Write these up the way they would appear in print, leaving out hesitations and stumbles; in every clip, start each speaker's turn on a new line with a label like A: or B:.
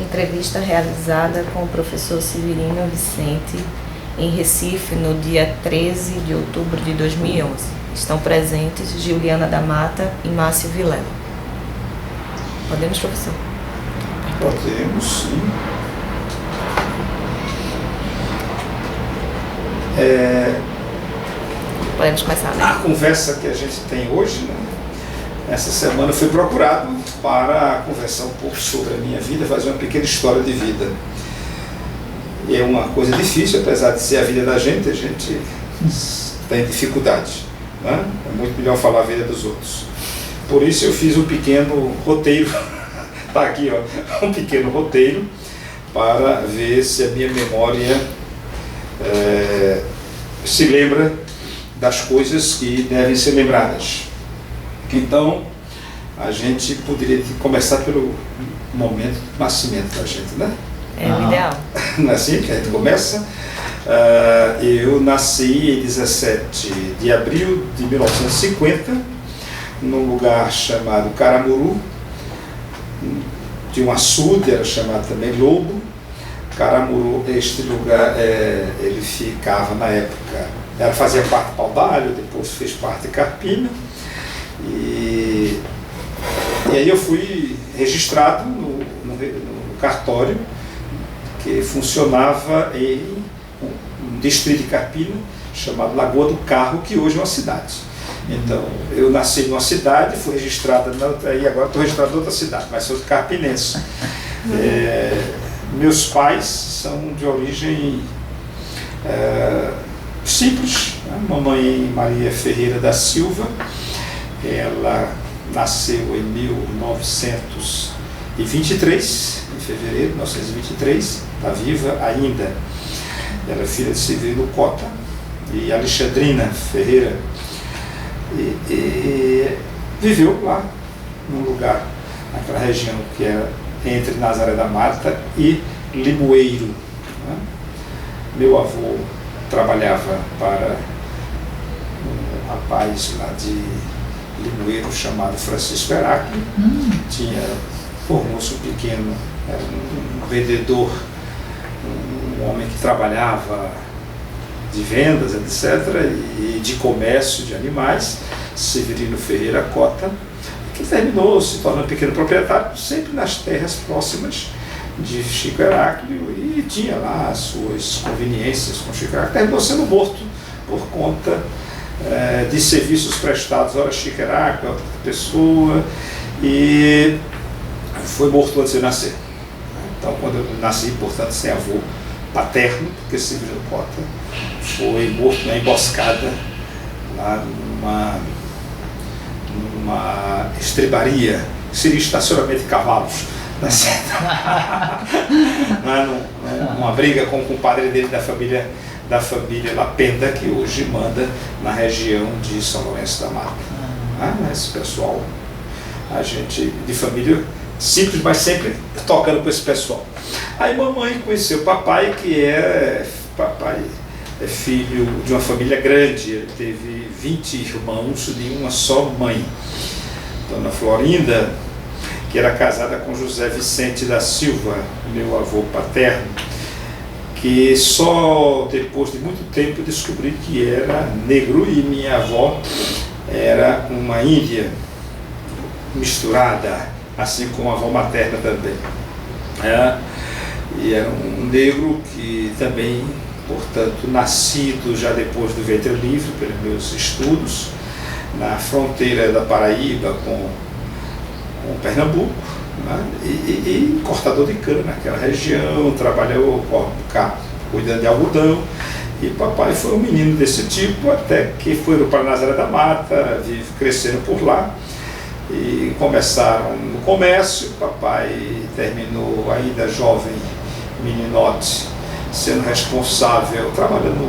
A: entrevista realizada com o professor Severino Vicente em Recife no dia 13 de outubro de 2011. Estão presentes Juliana da Mata e Márcio Vilela. Podemos, professor?
B: Podemos, sim.
A: Podemos começar, né?
B: A conversa que a gente tem hoje, né? Essa semana eu fui procurado para conversar um pouco sobre a minha vida, fazer uma pequena história de vida. E é uma coisa difícil, apesar de ser a vida da gente, a gente tem dificuldade, né? É muito melhor falar a vida dos outros. Por isso eu fiz um pequeno roteiro, está aqui, ó, um pequeno roteiro, para ver se a minha memória se lembra das coisas que devem ser lembradas. Então, a gente poderia começar pelo momento do nascimento da gente, né?
A: É o ideal.
B: Não é assim que a gente começa? Eu nasci em 17 de abril de 1950, num lugar chamado Caramuru, de um açude, era chamado também Lobo. Caramuru, este lugar, ele ficava na época, fazia parte de Paudalho, depois fez parte de Carpina. E aí eu fui registrado no cartório que funcionava em um distrito de Carpina chamado Lagoa do Carro, que hoje é uma cidade. Então eu nasci numa cidade, fui registrado e agora estou registrado em outra cidade, mas sou carpinense. Meus pais são de origem simples, né? Mamãe Maria Ferreira da Silva, ela nasceu em 1923, em fevereiro de 1923, está viva ainda. Ela é filha de Severino Cota e Alexandrina Ferreira, e viveu lá, num lugar, naquela região que é entre Nazaré da Mata e Limoeiro, né? Meu avô trabalhava para um rapaz lá de Limoeiro chamado Francisco Heráclio. Formou-se um pequeno, era um vendedor, um homem que trabalhava de vendas, etc., e de comércio de animais, Severino Ferreira Cota, que terminou se tornando pequeno proprietário, sempre nas terras próximas de Chico Heráclio, e tinha lá as suas conveniências com Chico Heráclio. Terminou sendo morto por conta de serviços prestados a Chico Heráclio, a outra pessoa, e foi morto antes de nascer. Então, quando eu nasci, portanto, sem avô paterno, porque Severino Cota foi morto na emboscada lá numa estrebaria, que seria estacionamento de cavalos, numa briga com o compadre dele da família Lapenda, que hoje manda na região de São Lourenço da Mata. Esse pessoal, a gente de família simples, mas sempre tocando com esse pessoal. Aí mamãe conheceu papai, papai é filho de uma família grande, ele teve 20 irmãos de uma só mãe. Dona Florinda, que era casada com José Vicente da Silva, meu avô paterno, que só depois de muito tempo descobri que era negro, e minha avó era uma índia misturada, assim como a avó materna também. E era um negro que também, portanto, nascido já depois do ventre livre, pelos meus estudos, na fronteira da Paraíba com Pernambuco, né? E cortador de cana naquela região, trabalhou cuidando de algodão, e papai foi um menino desse tipo, até que foi para Nazaré da Mata, cresceram por lá, e começaram no comércio. Papai terminou ainda jovem, meninote, sendo responsável, trabalhando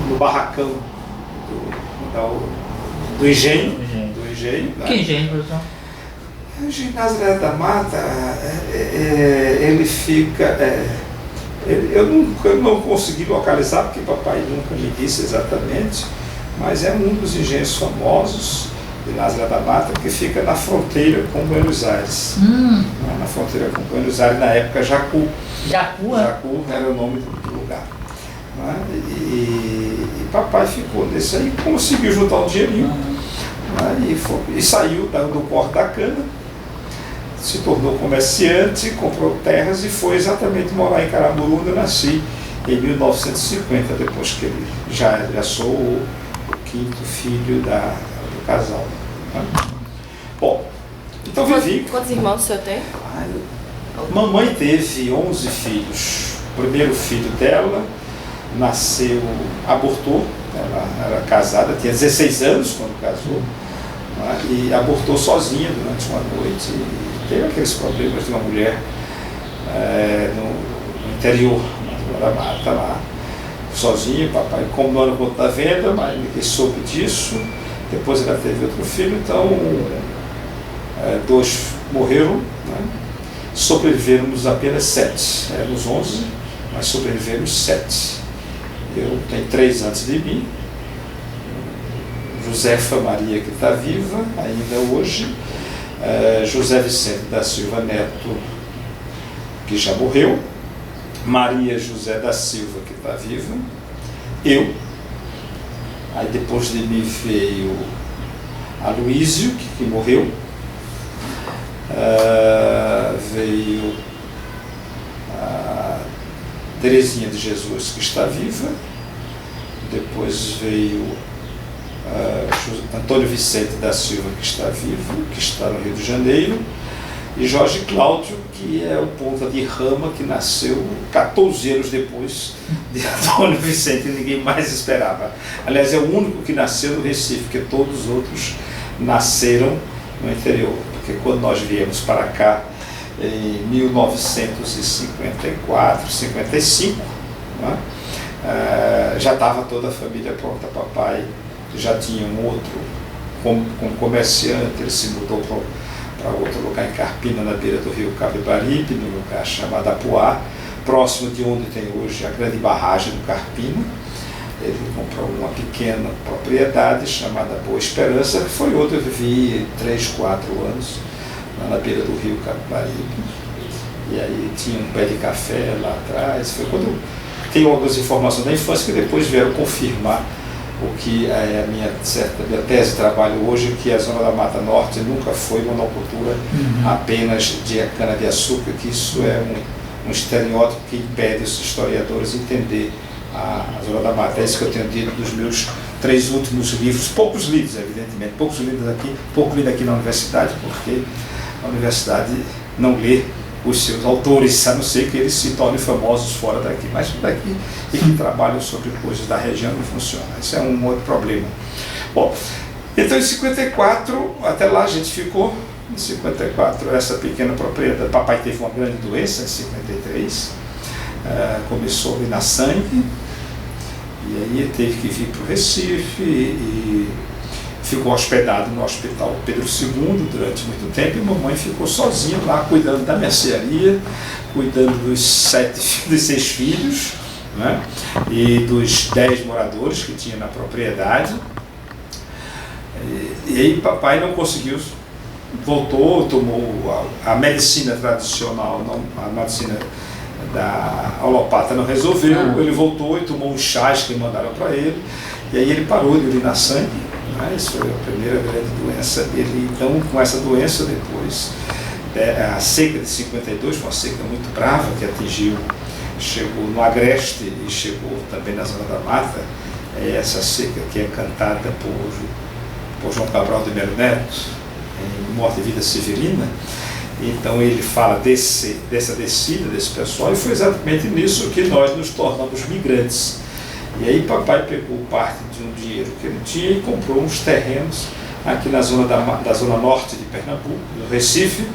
B: no barracão do engenho. Né?
C: Que engenho, professor?
B: O engenho Nazaré da Mata, ele fica... eu não consegui localizar, porque papai nunca me disse exatamente, mas é um dos engenhos famosos, de Lázaro da Mata, que fica na fronteira com Buenos Aires. Na fronteira com Buenos Aires, na época Jacu.
C: Jacu
B: era o nome do lugar. E papai ficou nesse aí, conseguiu juntar um dinheirinho, e saiu do corte da cana, se tornou comerciante, comprou terras e foi exatamente morar em Caramuru, onde eu nasci em 1950, depois que ele já sou o quinto filho do casal. Bom, então vivi.
A: Quantos irmãos o senhor tem?
B: Mamãe teve 11 filhos. O primeiro filho dela nasceu, abortou, ela era casada, tinha 16 anos quando casou, e abortou sozinha durante uma noite. E teve aqueles problemas de uma mulher no interior, na mata lá, sozinha. Papai, como não era ponto da venda, mas ninguém soube disso. Depois ela teve outro filho, então 2 morreram, sobrevivemos apenas 7. Éramos 11, mas sobrevivemos 7. Eu tenho 3 antes de mim, Josefa Maria, que está viva ainda hoje, José Vicente da Silva Neto, que já morreu, Maria José da Silva, que está viva, eu, aí depois de mim veio Aloísio, que morreu, veio a Terezinha de Jesus, que está viva, depois veio Antônio Vicente da Silva, que está vivo, que está no Rio de Janeiro, e Jorge Cláudio, que é o ponta de rama, que nasceu 14 anos depois de Antônio Vicente, e ninguém mais esperava. Aliás, é o único que nasceu no Recife, porque todos os outros nasceram no interior, porque quando nós viemos para cá em 1954, 55, já estava toda a família pronta. Papai já tinha um outro, como comerciante, ele se mudou para outro lugar em Carpina, na beira do rio Cabibaribe, num lugar chamado Apuá, próximo de onde tem hoje a grande barragem do Carpina. Ele comprou uma pequena propriedade chamada Boa Esperança, que foi onde eu vivi 3, 4 anos, na beira do rio Cabibaribe. E aí tinha um pé de café lá atrás. Foi quando eu tenho algumas informações da infância que depois vieram confirmar o que é a minha tese de trabalho hoje, que a Zona da Mata Norte nunca foi monocultura apenas de cana-de-açúcar, que isso é um estereótipo que impede os historiadores entender a Zona da Mata. É isso que eu tenho dito nos meus 3 últimos livros, poucos lidos, evidentemente, pouco lido aqui na universidade, porque a universidade não lê os seus autores, a não ser que eles se tornem famosos fora daqui, mas daqui e que trabalham sobre coisas da região não funciona. Isso é um outro problema. Bom, então em 54, até lá a gente ficou, em 54, essa pequena propriedade. Papai teve uma grande doença em 53, começou ali na sangue, e aí ele teve que vir para o Recife e ficou hospedado no Hospital Pedro II durante muito tempo, e mamãe ficou sozinha lá, cuidando da mercearia, cuidando dos 6 filhos, e dos 10 moradores que tinha na propriedade. E aí papai não conseguiu, voltou, tomou a medicina tradicional, a medicina da alopata não resolveu, ele voltou e tomou uns chás que mandaram para ele, e aí ele parou de urinar sangue. Isso foi a primeira grande doença dele. Então, com essa doença, depois, a seca de 52 foi uma seca muito brava, que chegou no Agreste e chegou também na Zona da Mata. Essa seca que é cantada por João Cabral de Melo Neto, em Morte e Vida Severina. Então, ele fala dessa descida desse pessoal, e foi exatamente nisso que nós nos tornamos migrantes. E aí papai pegou parte de um dinheiro que ele tinha e comprou uns terrenos aqui na zona da zona norte de Pernambuco, no Recife,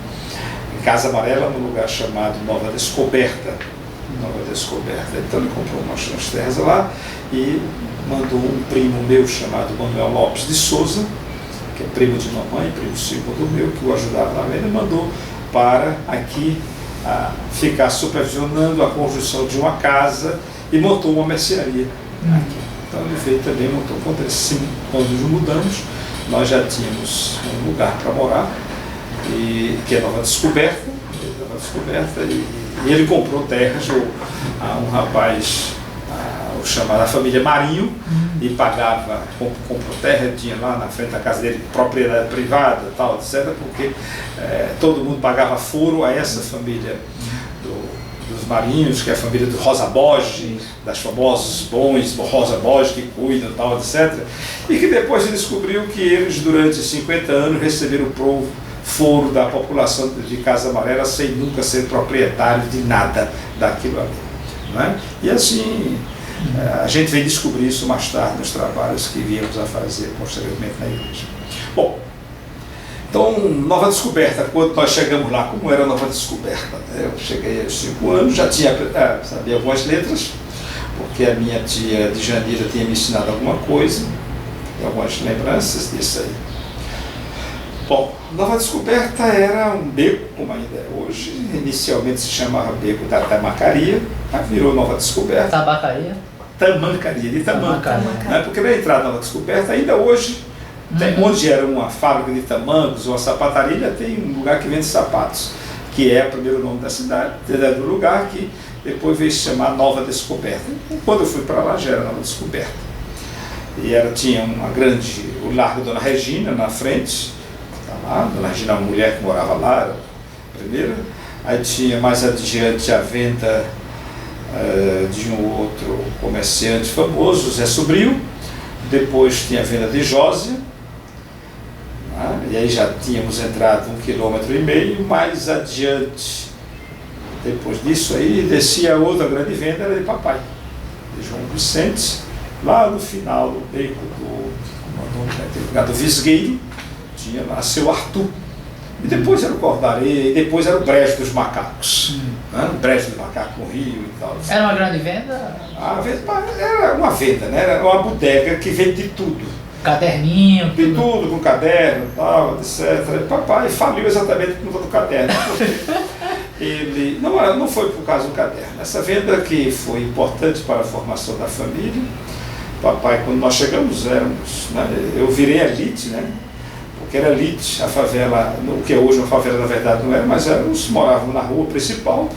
B: em Casa Amarela, num lugar chamado Nova Descoberta. Então ele comprou umas terras lá e mandou um primo meu chamado Manuel Lopes de Souza, que é primo de mamãe, primo segundo meu, que o ajudava na venda, mandou para aqui ficar supervisionando a construção de uma casa e montou uma mercearia aqui. Então ele veio também, montou, quando nos mudamos, nós já tínhamos um lugar para morar, que é Nova Descoberta, e ele comprou terras a um rapaz, o chamado a família Marinho, e pagava, comprou terra, tinha lá na frente da casa dele propriedade privada, tal, etc., porque todo mundo pagava foro a essa família dos Marinhos, que é a família do Rosa Borges, das famosos bons Rosa Borges que cuidam, tal, etc., e que depois ele descobriu que eles, durante 50 anos, receberam o foro da população de Casa Amarela sem nunca ser proprietário de nada daquilo ali. Não é? E assim, a gente vem descobrir isso mais tarde nos trabalhos que viemos a fazer posteriormente na igreja. Bom, então, Nova Descoberta, quando nós chegamos lá, como era Nova Descoberta? Eu cheguei aos 5 anos, já sabia algumas letras, porque a minha tia de Jandira tinha me ensinado alguma coisa, algumas lembranças disso aí. Bom, Nova Descoberta era um beco, como ainda é hoje. Inicialmente se chamava Beco da Tamancaria, virou Nova Descoberta.
C: Tabacaria?
B: Tamancaria, de Tamanca. Porque na entrada da Nova Descoberta, ainda hoje, onde era uma fábrica de tamancos ou uma sapataria, tem um lugar que vende sapatos, que é o primeiro nome da cidade, do lugar, que depois veio se chamar Nova Descoberta. E quando eu fui para lá, já era Nova Descoberta. E tinha o Largo Dona Regina na frente. Lá, Dona Regina, uma mulher que morava lá, era a primeira. Aí tinha mais adiante a venda de um outro comerciante famoso, Zé Sobrio. Depois tinha a venda de Jósia. E aí já tínhamos entrado 1,5 km. Mais adiante, depois disso aí, descia a outra grande venda, era de papai, de João Vicente, lá no final do beco do Visgueiro. Tinha lá seu Arthur, e depois era o Cordaria, e depois era o Brejo dos Macacos, o Brejo dos Macacos no Rio e tal.
C: Era uma grande venda?
B: Era uma venda, né? Era uma bodega que vende de tudo.
C: Caderninho?
B: De tudo, com caderno e tal, etc. E papai faliu exatamente por conta do caderno, porque ele não foi por causa do caderno. Essa venda que foi importante para a formação da família. Papai, quando nós chegamos, eu virei elite, né? Porque era elite, a favela, o que é hoje uma favela na verdade não era, mas uns moravam na rua principal,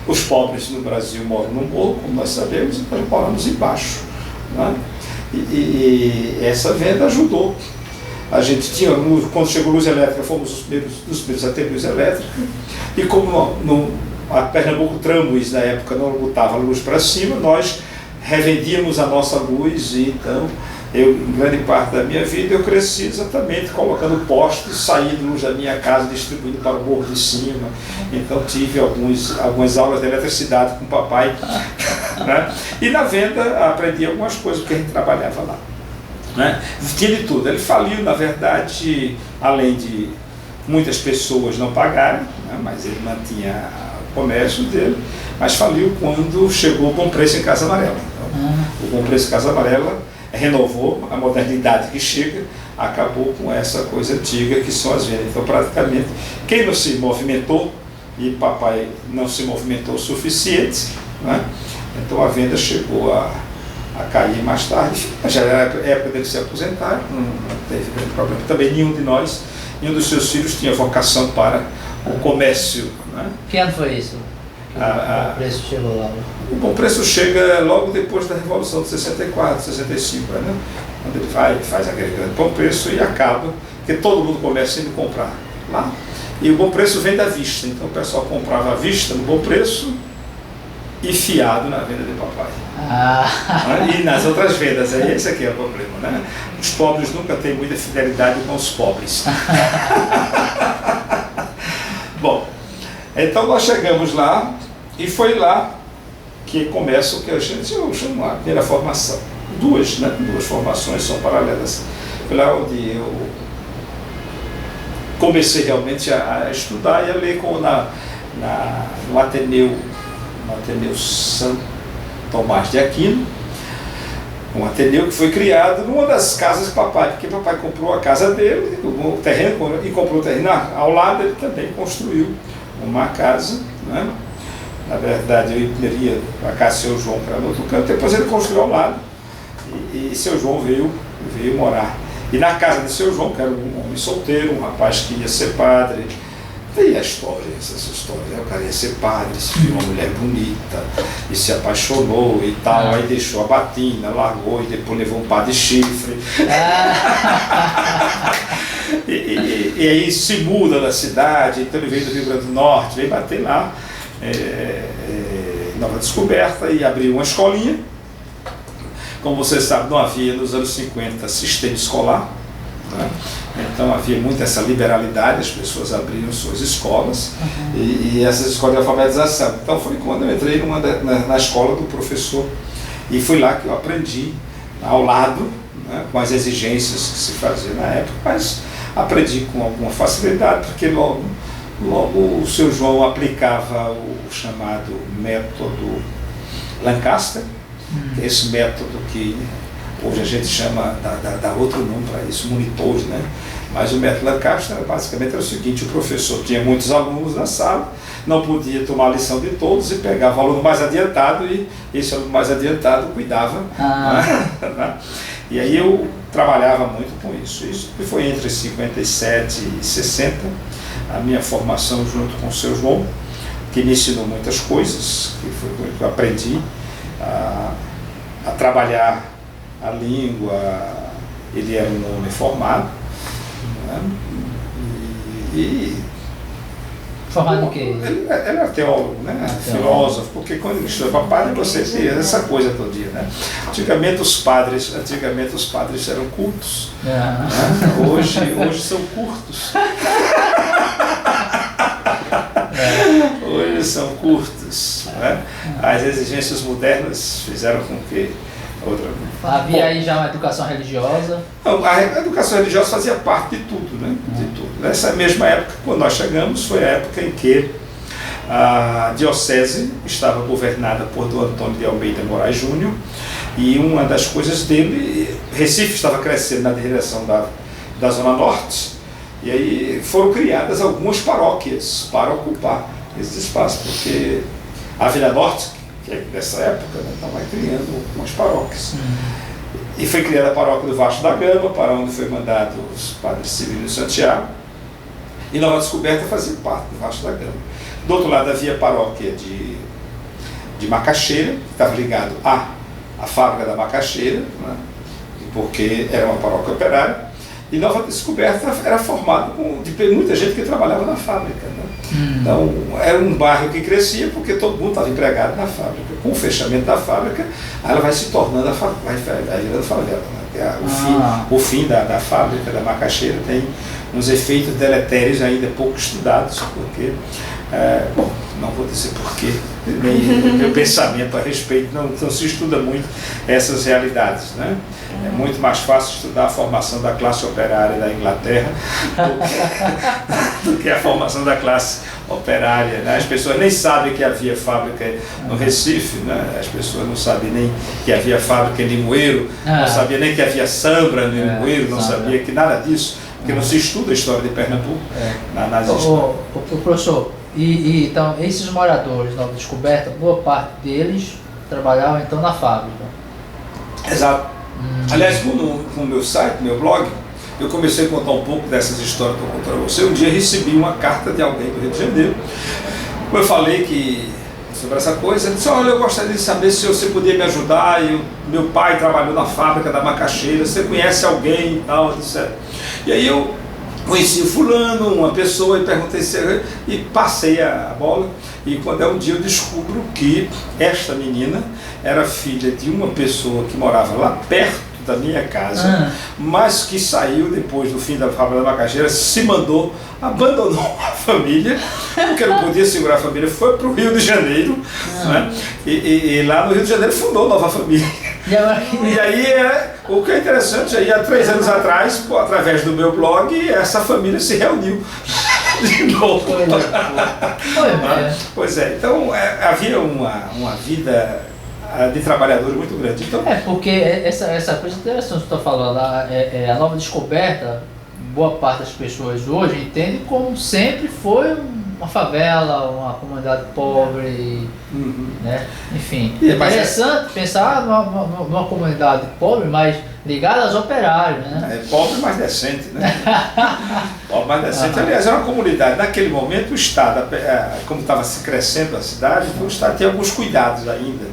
B: os pobres no Brasil moram no morro, como nós sabemos, então nós moramos embaixo. Né? E essa venda ajudou. A gente tinha, quando chegou luz elétrica, fomos os primeiros a ter luz elétrica, e como a Pernambuco Trambuis na época não botava luz para cima, nós revendíamos a nossa luz, e então em grande parte da minha vida, eu cresci exatamente colocando postes, saindo luz da minha casa, distribuindo para o morro de cima. Então tive algumas aulas de eletricidade com o papai. Né? E na venda aprendi algumas coisas, porque a gente trabalhava lá. Né? Tinha de tudo. Ele faliu, na verdade, além de muitas pessoas não pagarem, né? Mas ele mantinha o comércio dele, mas faliu quando chegou o Bom Preço em Casa Amarela. Então, o Bom Preço em Casa Amarela renovou a modernidade que chega, acabou com essa coisa antiga que são as vendas. Então, praticamente, quem não se movimentou, e papai não se movimentou o suficiente, né? Então a venda chegou a cair mais tarde. Já era a época dele se aposentar, não teve grande problema. Também nenhum dos seus filhos tinha vocação para o comércio. Né? Que
C: ano foi isso? O preço chegou lá?
B: O Bom Preço chega logo depois da Revolução de 64, 65, né? Quando ele faz aquele grande Bom Preço e acaba, porque todo mundo começa a indo comprar lá. E o Bom Preço vende à vista, então o pessoal comprava à vista no Bom Preço e fiado na venda de papai. E nas outras vendas, esse aqui é o problema, né? Os pobres nunca têm muita fidelidade com os pobres. Bom, então nós chegamos lá, e foi lá que começa o que eu chamo a primeira formação. Duas formações são paralelas. Foi lá onde eu comecei realmente a estudar e a ler no Ateneu São Tomás de Aquino, um Ateneu que foi criado numa das casas do papai, porque papai comprou a casa dele, o terreno, e comprou o terreno ao lado, ele também construiu uma casa, né? Na verdade, eu iria para a casa do seu João para no outro canto, depois ele construiu ao lado, e seu João veio morar. E na casa de seu João, que era um homem solteiro, um rapaz que ia ser padre. Tem a história, essas histórias, né? O cara ia ser padre, se viu uma mulher bonita, e se apaixonou e tal, aí deixou a batina, largou e depois levou um par de chifre. E aí se muda da cidade, então ele veio do Rio Grande do Norte, veio bater lá em Nova Descoberta e abriu uma escolinha. Como você sabe, não havia nos anos 50 sistema escolar, né? Então havia muito essa liberalidade, as pessoas abriam suas escolas e essas escolas de alfabetização. Então foi quando eu entrei na escola do professor e foi lá que eu aprendi ao lado, né, com as exigências que se fazia na época, mas aprendi com alguma facilidade, porque logo o seu João aplicava o chamado método Lancaster, que é esse método que hoje a gente chama, dá outro nome para isso, monitores, né? Mas o método Lancaster basicamente era o seguinte: o professor tinha muitos alunos na sala, não podia tomar a lição de todos e pegava o aluno mais adiantado e esse aluno mais adiantado cuidava. Né? E aí eu trabalhava muito com isso. Isso foi entre 57 e 60, a minha formação junto com o seu João, que me ensinou muitas coisas, que foi o que eu aprendi a trabalhar a língua. Ele era um homem formado, né?
C: Formado em quê?
B: Ele era teólogo, né? Filósofo, porque quando ele estudou para padre, você tinha essa coisa todo dia, né? Antigamente os padres eram cultos, né? Hoje são curtos. Hoje são curtos, né? As exigências modernas fizeram com que
C: havia aí já uma educação religiosa?
B: Não, a educação religiosa fazia parte de tudo, né? De tudo. Nessa mesma época, quando nós chegamos, foi a época em que a diocese estava governada por Dom Antônio de Almeida Moraes Júnior, e uma das coisas dele, Recife estava crescendo na direção da Zona Norte, e aí foram criadas algumas paróquias para ocupar esse espaço, porque a Vila Norte, que é dessa época, né, estava criando algumas paróquias. E foi criada a paróquia do Vasco da Gama, para onde foi mandado os padres Severino e Santiago, e Nova Descoberta fazia parte do Vasco da Gama. Do outro lado havia a paróquia de Macaxeira, que estava ligado à fábrica da Macaxeira, né, porque era uma paróquia operária, e Nova Descoberta era formado de muita gente que trabalhava na fábrica, né? Então era um bairro que crescia porque todo mundo estava empregado na fábrica. Com o fechamento da fábrica, ela vai se tornando vai virando favela, né? O fim da fábrica da Macaxeira tem uns efeitos deletérios ainda pouco estudados, porque bom, não vou dizer porquê, nem meu pensamento a respeito, não se estuda muito essas realidades, né? É muito mais fácil estudar a formação da classe operária da Inglaterra do que a formação da classe operária, né? As pessoas nem sabem que havia fábrica no Recife, né? As pessoas não sabem nem que havia fábrica em Limoeiro, não sabiam nem que havia Sambra no Limoeiro, não sabia que nada disso, porque não se estuda a história de Pernambuco nas escolas.
C: Professor, então esses moradores de Nova Descoberta, boa parte deles trabalhavam então na fábrica.
B: Exato. Aliás, no meu site, no meu blog, eu comecei a contar um pouco dessas histórias que eu conto para você. Um dia recebi uma carta de alguém do Rio de Janeiro. Eu falei sobre essa coisa, ele disse: olha, eu gostaria de saber se você podia me ajudar. Meu pai trabalhou na fábrica da Macaxeira, você conhece alguém e tal, etc. E aí eu conheci o fulano, uma pessoa, e perguntei e passei a bola. E quando um dia eu descubro que esta menina era filha de uma pessoa que morava lá perto da minha casa, mas que saiu depois do fim da fábrica da Macaxeira, abandonou a família, porque não podia segurar a família, foi para o Rio de Janeiro, né? E lá no Rio de Janeiro fundou nova família. E aí, o que é interessante, aí há 3 anos atrás, através do meu blog, essa família se reuniu de novo. Pois é, então havia uma vida de trabalhadores muito grande. Então,
C: porque essa coisa interessante que você está falando, a Nova Descoberta, boa parte das pessoas hoje entendem como sempre foi uma favela, uma comunidade pobre, né? Enfim, é interessante pensar numa comunidade pobre, mas ligada aos operários, né?
B: É pobre, mas decente, né? Pobre, mas decente. Aliás, era uma comunidade. Naquele momento, o Estado, como estava se crescendo a cidade, então o Estado tinha alguns cuidados ainda.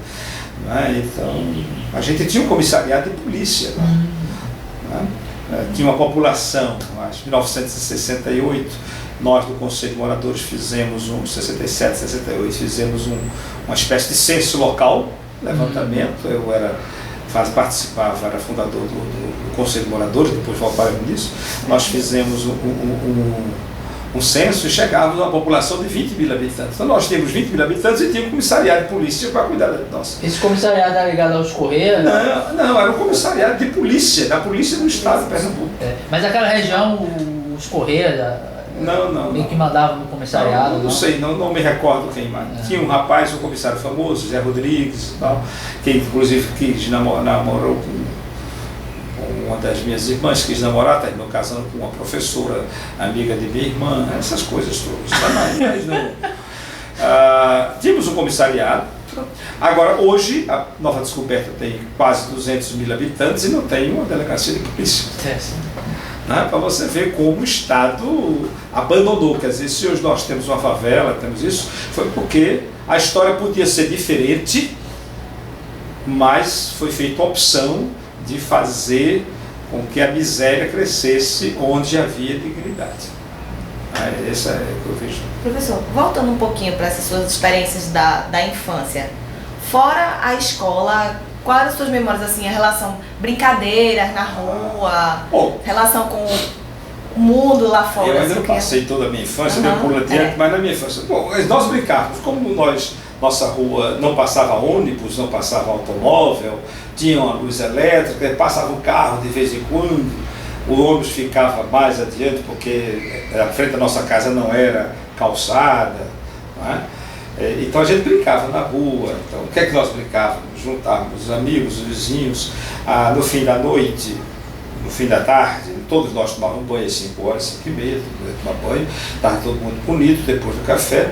B: Né? Então, a gente tinha um comissariado de polícia lá. Né? Tinha uma população, acho que em 1968, nós do Conselho de Moradores fizemos 67, 68, fizemos uma espécie de censo local, levantamento. Eu participava, era fundador do Conselho de Moradores, depois voltaremos nisso. Nós fizemos um censo e chegávamos a uma população de 20 mil habitantes. Então nós tínhamos 20 mil habitantes e tinha um comissariado de polícia para cuidar da nossa.
C: Esse comissariado era ligado aos Correios?
B: Não, era um comissariado de polícia, da polícia do estado de Pernambuco.
C: Mas aquela região, os Correios,
B: não.
C: que mandavam no comissariado?
B: Não sei, não me recordo quem mais. Tinha um rapaz, um comissário famoso, Zé Rodrigues e tal, que inclusive namorou com uma das minhas irmãs, quis namorar, terminou casando com uma professora, amiga de minha irmã, essas coisas todas. Mas não. Tínhamos um comissariado. Agora, hoje, a Nova Descoberta tem quase 200 mil habitantes e não tem uma delegacia de polícia. Né? Para você ver como o Estado abandonou. Quer dizer, se hoje nós temos uma favela, temos isso, foi porque a história podia ser diferente, mas foi feita a opção de fazer com que a miséria crescesse onde havia dignidade. Essa é o que eu vejo.
A: Professor, voltando um pouquinho para essas suas experiências da infância, fora a escola, quais as suas memórias, assim, a relação, brincadeiras na rua, relação com o mundo lá fora?
B: Eu ainda não passei toda a minha infância, deu por adiante, mas na minha infância, nós brincávamos, como nossa rua não passava ônibus, não passava automóvel, tinha uma luz elétrica, passava um carro de vez em quando, o ônibus ficava mais adiante porque a frente da nossa casa não era calçada, não é? Então a gente brincava na rua. Então, o que é que nós brincávamos? Juntávamos os amigos, os vizinhos, no fim da noite, no fim da tarde, todos nós tomávamos banho às 5 horas, 5 e meia, tomar banho, estava todo mundo bonito, depois do café,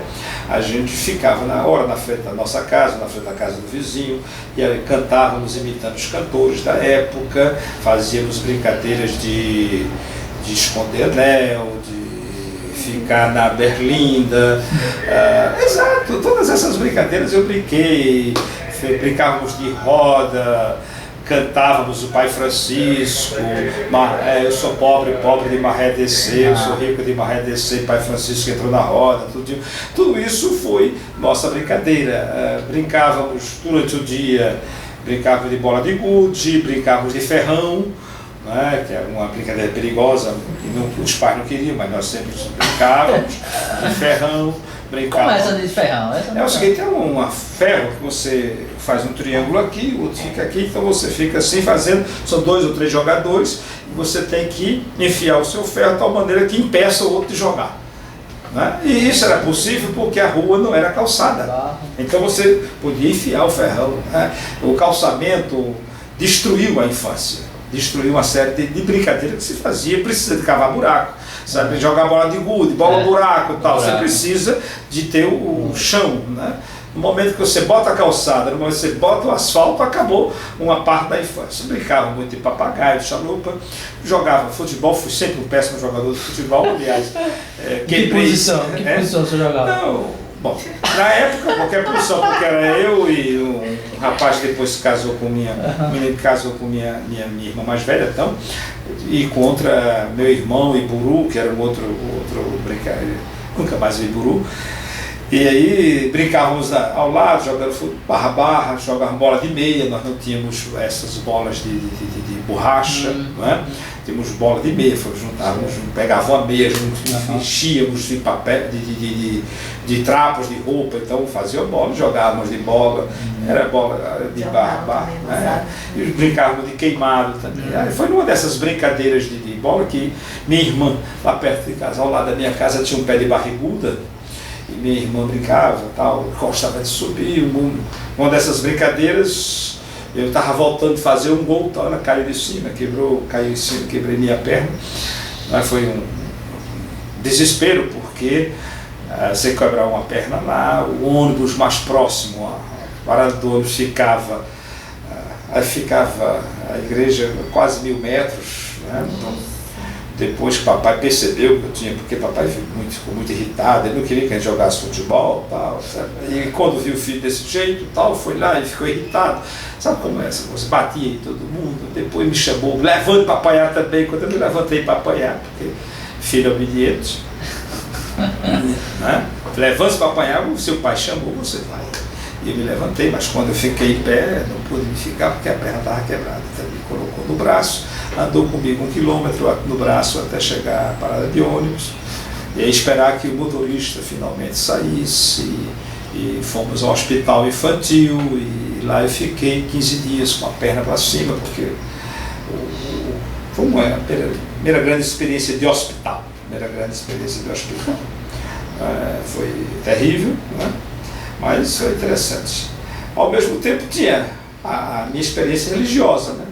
B: a gente ficava na frente da nossa casa, na frente da casa do vizinho, e aí cantávamos imitando os cantores da época, fazíamos brincadeiras de esconder anel, de ficar na berlinda, exato, todas essas brincadeiras eu brinquei, brincávamos de roda, cantávamos o Pai Francisco, eu sou pobre de Maré descer, eu sou rico de Maré descer, Pai Francisco entrou na roda, tudo isso foi nossa brincadeira. Brincávamos durante o dia, brincávamos de bola de gude, brincávamos de ferrão, né, que era uma brincadeira perigosa, que os pais não queriam, mas nós sempre brincávamos de ferrão.
C: Como é essa de ferrão?
B: É o seguinte, é um ferro que você faz um triângulo aqui, o outro fica aqui, então você fica assim fazendo, são 2 ou 3 jogadores, e você tem que enfiar o seu ferro de tal maneira que impeça o outro de jogar. Né? E isso era possível porque a rua não era calçada, então você podia enfiar o ferrão. Né? O calçamento destruiu a infância, destruiu uma série de brincadeiras que se fazia, precisa de cavar buraco, sabe, jogar bola de gude, bola buraco e tal, você precisa de ter o chão, né? No momento que você bota a calçada, no momento que você bota o asfalto, acabou uma parte da infância. Brincava muito de papagaio, de chalupa, jogava futebol, fui sempre um péssimo jogador de futebol, aliás.
C: Que posição você jogava?
B: Não, bom, na época, qualquer posição, porque era eu e um rapaz que depois se casou com um menino que casou com minha irmã mais velha, então, e contra meu irmão Iburu, que era um outro brincadeira, nunca mais vi Iburu. E aí brincávamos ao lado, jogando barra, jogávamos bola de meia, nós não tínhamos essas bolas de borracha, não é? Tínhamos bola de meia, juntávamos, pegávamos a meia, enchíamos de papel, de trapos de roupa, então fazíamos bola, jogávamos de bola, era bola de barra, né? E brincávamos de queimado também. Aí foi numa dessas brincadeiras de bola que minha irmã, lá perto de casa, ao lado da minha casa, tinha um pé de barriguda, e minha irmã brincava, tal, gostava de subir. Uma dessas brincadeiras, eu estava voltando de fazer um gol, tal, ela caiu de cima, caiu em cima, quebrei minha perna. Mas foi um desespero, porque Você quebrar uma perna lá, o ônibus mais próximo, a parada do ônibus ficava a igreja quase 1000 metros, né? Então, depois que papai percebeu que eu tinha, porque papai ficou muito irritado, ele não queria que a gente jogasse futebol, tal, sabe? E quando viu o filho desse jeito, tal, foi lá e ficou irritado. Sabe como é essa coisa? Batia em todo mundo, depois me chamou, levante para apanhar também, quando eu me levantei para apanhar, porque filho obediente, né? Levante para apanhar, o seu pai chamou, você vai. E eu me levantei, mas quando eu fiquei em pé, não pude me ficar porque a perna estava quebrada. Então ele me colocou no braço, andou comigo 1 quilômetro no braço até chegar à parada de ônibus, e aí esperar que o motorista finalmente saísse, e fomos ao hospital infantil, e lá eu fiquei 15 dias com a perna para cima, porque foi uma primeira grande experiência de hospital. Foi terrível, né? Mas foi interessante. Ao mesmo tempo tinha a minha experiência religiosa, né?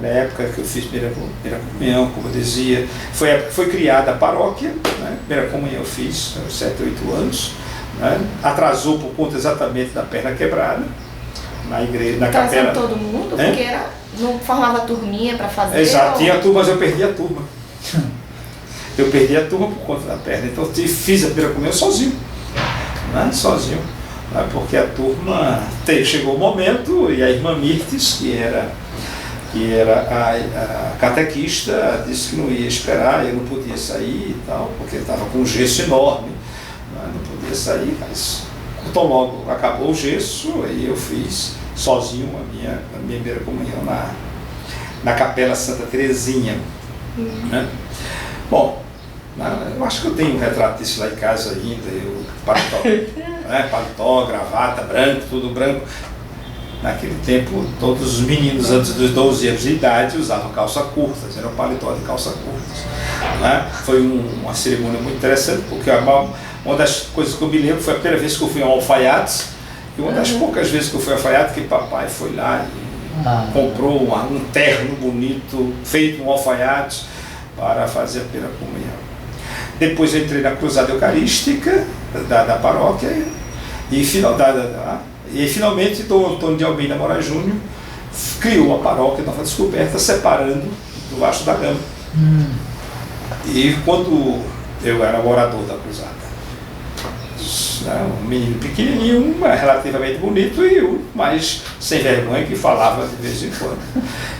B: Na época que eu fiz primeira comunhão, como eu dizia, foi a época que foi criada a paróquia, né? Primeira comunhão eu fiz aos 7, 8 anos, né? Atrasou por conta exatamente da perna quebrada, na igreja, na capela.
A: Trazendo todo mundo? Porque não formava turminha para fazer?
B: Exato, tinha turma, mas eu perdi a turma. Eu perdi a turma por conta da perna, então eu fiz a primeira comunhão sozinho, né? Sozinho. Porque a turma chegou o momento e a irmã Mirtes, que era a catequista, disse que não ia esperar, eu não podia sair e tal, porque estava com um gesso enorme, não podia sair, mas então logo acabou o gesso, aí eu fiz sozinho a minha primeira comunhão na Capela Santa Terezinha. Né? Bom, eu acho que eu tenho um retrato disso lá em casa ainda, paletó, gravata, branco, tudo branco. Naquele tempo, todos os meninos antes dos 12 anos de idade usavam calça curtas, era um paletó de calça curtas. Né? Foi uma cerimônia muito interessante, porque uma das coisas que eu me lembro foi a primeira vez que eu fui a um alfaiates, e uma das poucas vezes que eu fui a alfaiate, que papai foi lá e comprou um terno bonito, feito um alfaiate, para fazer a primeira comunhão. Depois eu entrei na Cruzada Eucarística da paróquia e finalmente Dom Antônio de Almeida Moura Júnior criou a paróquia Nova Descoberta, separando do Vasco da Gama. E quando eu era morador da Cruzada, um menino pequenininho, relativamente bonito, e um mais sem vergonha que falava de vez em quando.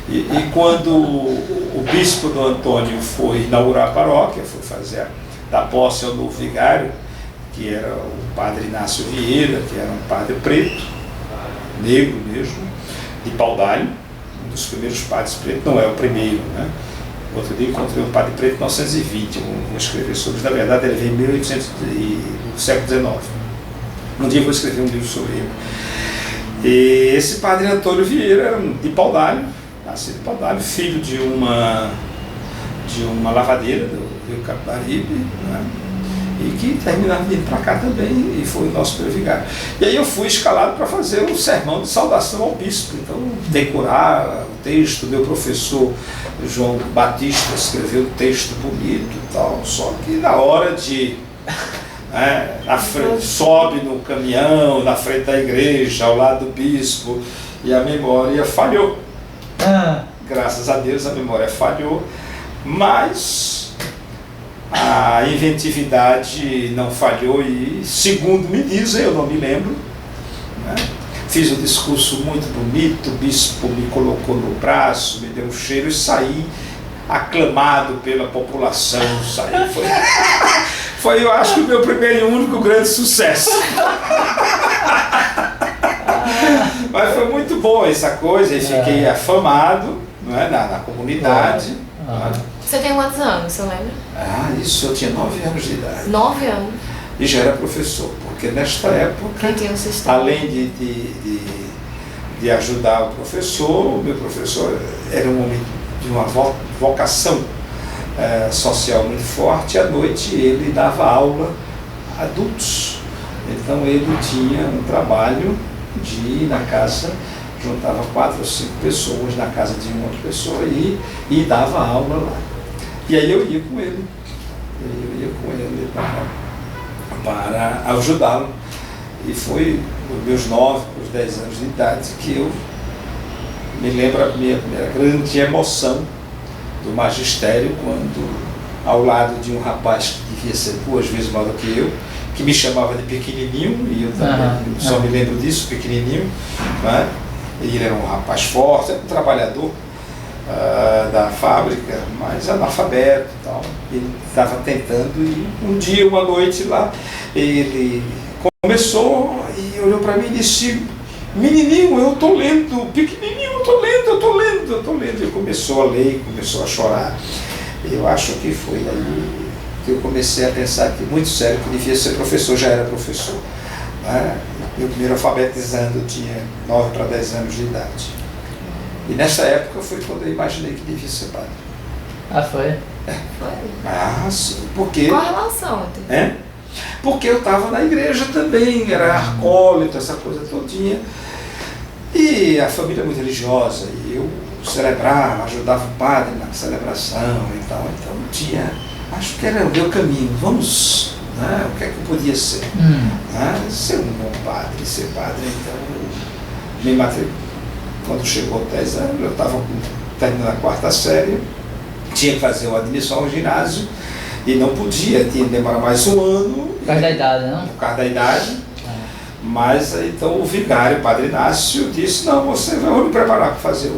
B: E quando o bispo do Antônio foi inaugurar a paróquia, foi fazer da posse ao novo vigário, que era o padre Inácio Vieira, que era um padre preto, negro mesmo, de Paudalho, um dos primeiros padres pretos, não é o primeiro, né? Outro dia encontrei um padre preto em 1920, vou escrever sobre isso, na verdade ele veio em 1800 do século XIX. Um dia eu vou escrever um livro sobre ele. E esse padre Antônio Vieira era de Paudalho, nascido em Paudalho, filho de uma lavadeira do Rio Capibaribe, né? E que terminava vindo para cá também e foi o nosso primeiro vigário. E aí eu fui escalado para fazer um sermão de saudação ao bispo, então decorar o texto. Meu professor João Batista escreveu um texto bonito e tal, só que na hora de na frente, sobe no caminhão, na frente da igreja, ao lado do bispo, e a memória falhou. Graças a Deus a memória falhou, mas a inventividade não falhou e, segundo me dizem, eu não me lembro, né? Fiz um discurso muito bonito, o bispo me colocou no braço, me deu um cheiro e saí aclamado pela população. Foi, eu acho que o meu primeiro e único grande sucesso. Mas foi muito bom essa coisa, e fiquei afamado, não é, na comunidade.
A: Você tem quantos anos, você lembra?
B: Isso, eu tinha 9 anos de idade.
A: 9 anos?
B: E já era professor, porque nesta época, além de ajudar o professor, o meu professor era um homem de uma vocação social muito forte. À noite ele dava aula a adultos, então ele tinha um trabalho de ir na casa, juntava 4 ou 5 pessoas na casa de uma outra pessoa e dava aula lá. E aí eu ia com ele, para ajudá-lo. E foi nos meus 9 para os 10 anos de idade que eu me lembro a minha primeira grande emoção do magistério, quando, ao lado de um rapaz que devia ser 2 vezes maior do que eu, que me chamava de pequenininho, e eu também só me lembro disso, pequenininho, né? E ele era um rapaz forte, era um trabalhador da fábrica, mas analfabeto e tal. Ele estava tentando, e um dia, uma noite lá, ele começou e olhou para mim e disse: menininho, eu estou lendo, pequenininho, eu estou lendo. Ele começou a ler, começou a chorar. Eu acho que foi aí que eu comecei a pensar que, muito sério, que devia ser professor, já era professor. Né? Meu primeiro alfabetizando tinha 9 para 10 anos de idade. E nessa época foi quando eu imaginei que devia ser padre.
C: Ah, foi?
A: Foi.
B: Ah, sim, porque...
A: Qual a relação?
B: Porque eu estava na igreja também, era acólito, essa coisa todinha. E a família é muito religiosa, e eu celebrava, ajudava o padre na celebração e tal. Então tinha, acho que era o meu caminho, vamos, né? O que é que eu podia ser? Né? Ser um bom padre, ser padre. Então eu me matriculei. Quando chegou aos 10 anos, eu estava terminando a 4ª série, tinha que fazer uma admissão ao ginásio, e não podia, tinha que demorar mais um ano.
C: Por causa da idade, não?
B: Por causa da idade. Mas então o vigário, o padre Inácio, disse: não, você vai me preparar para fazer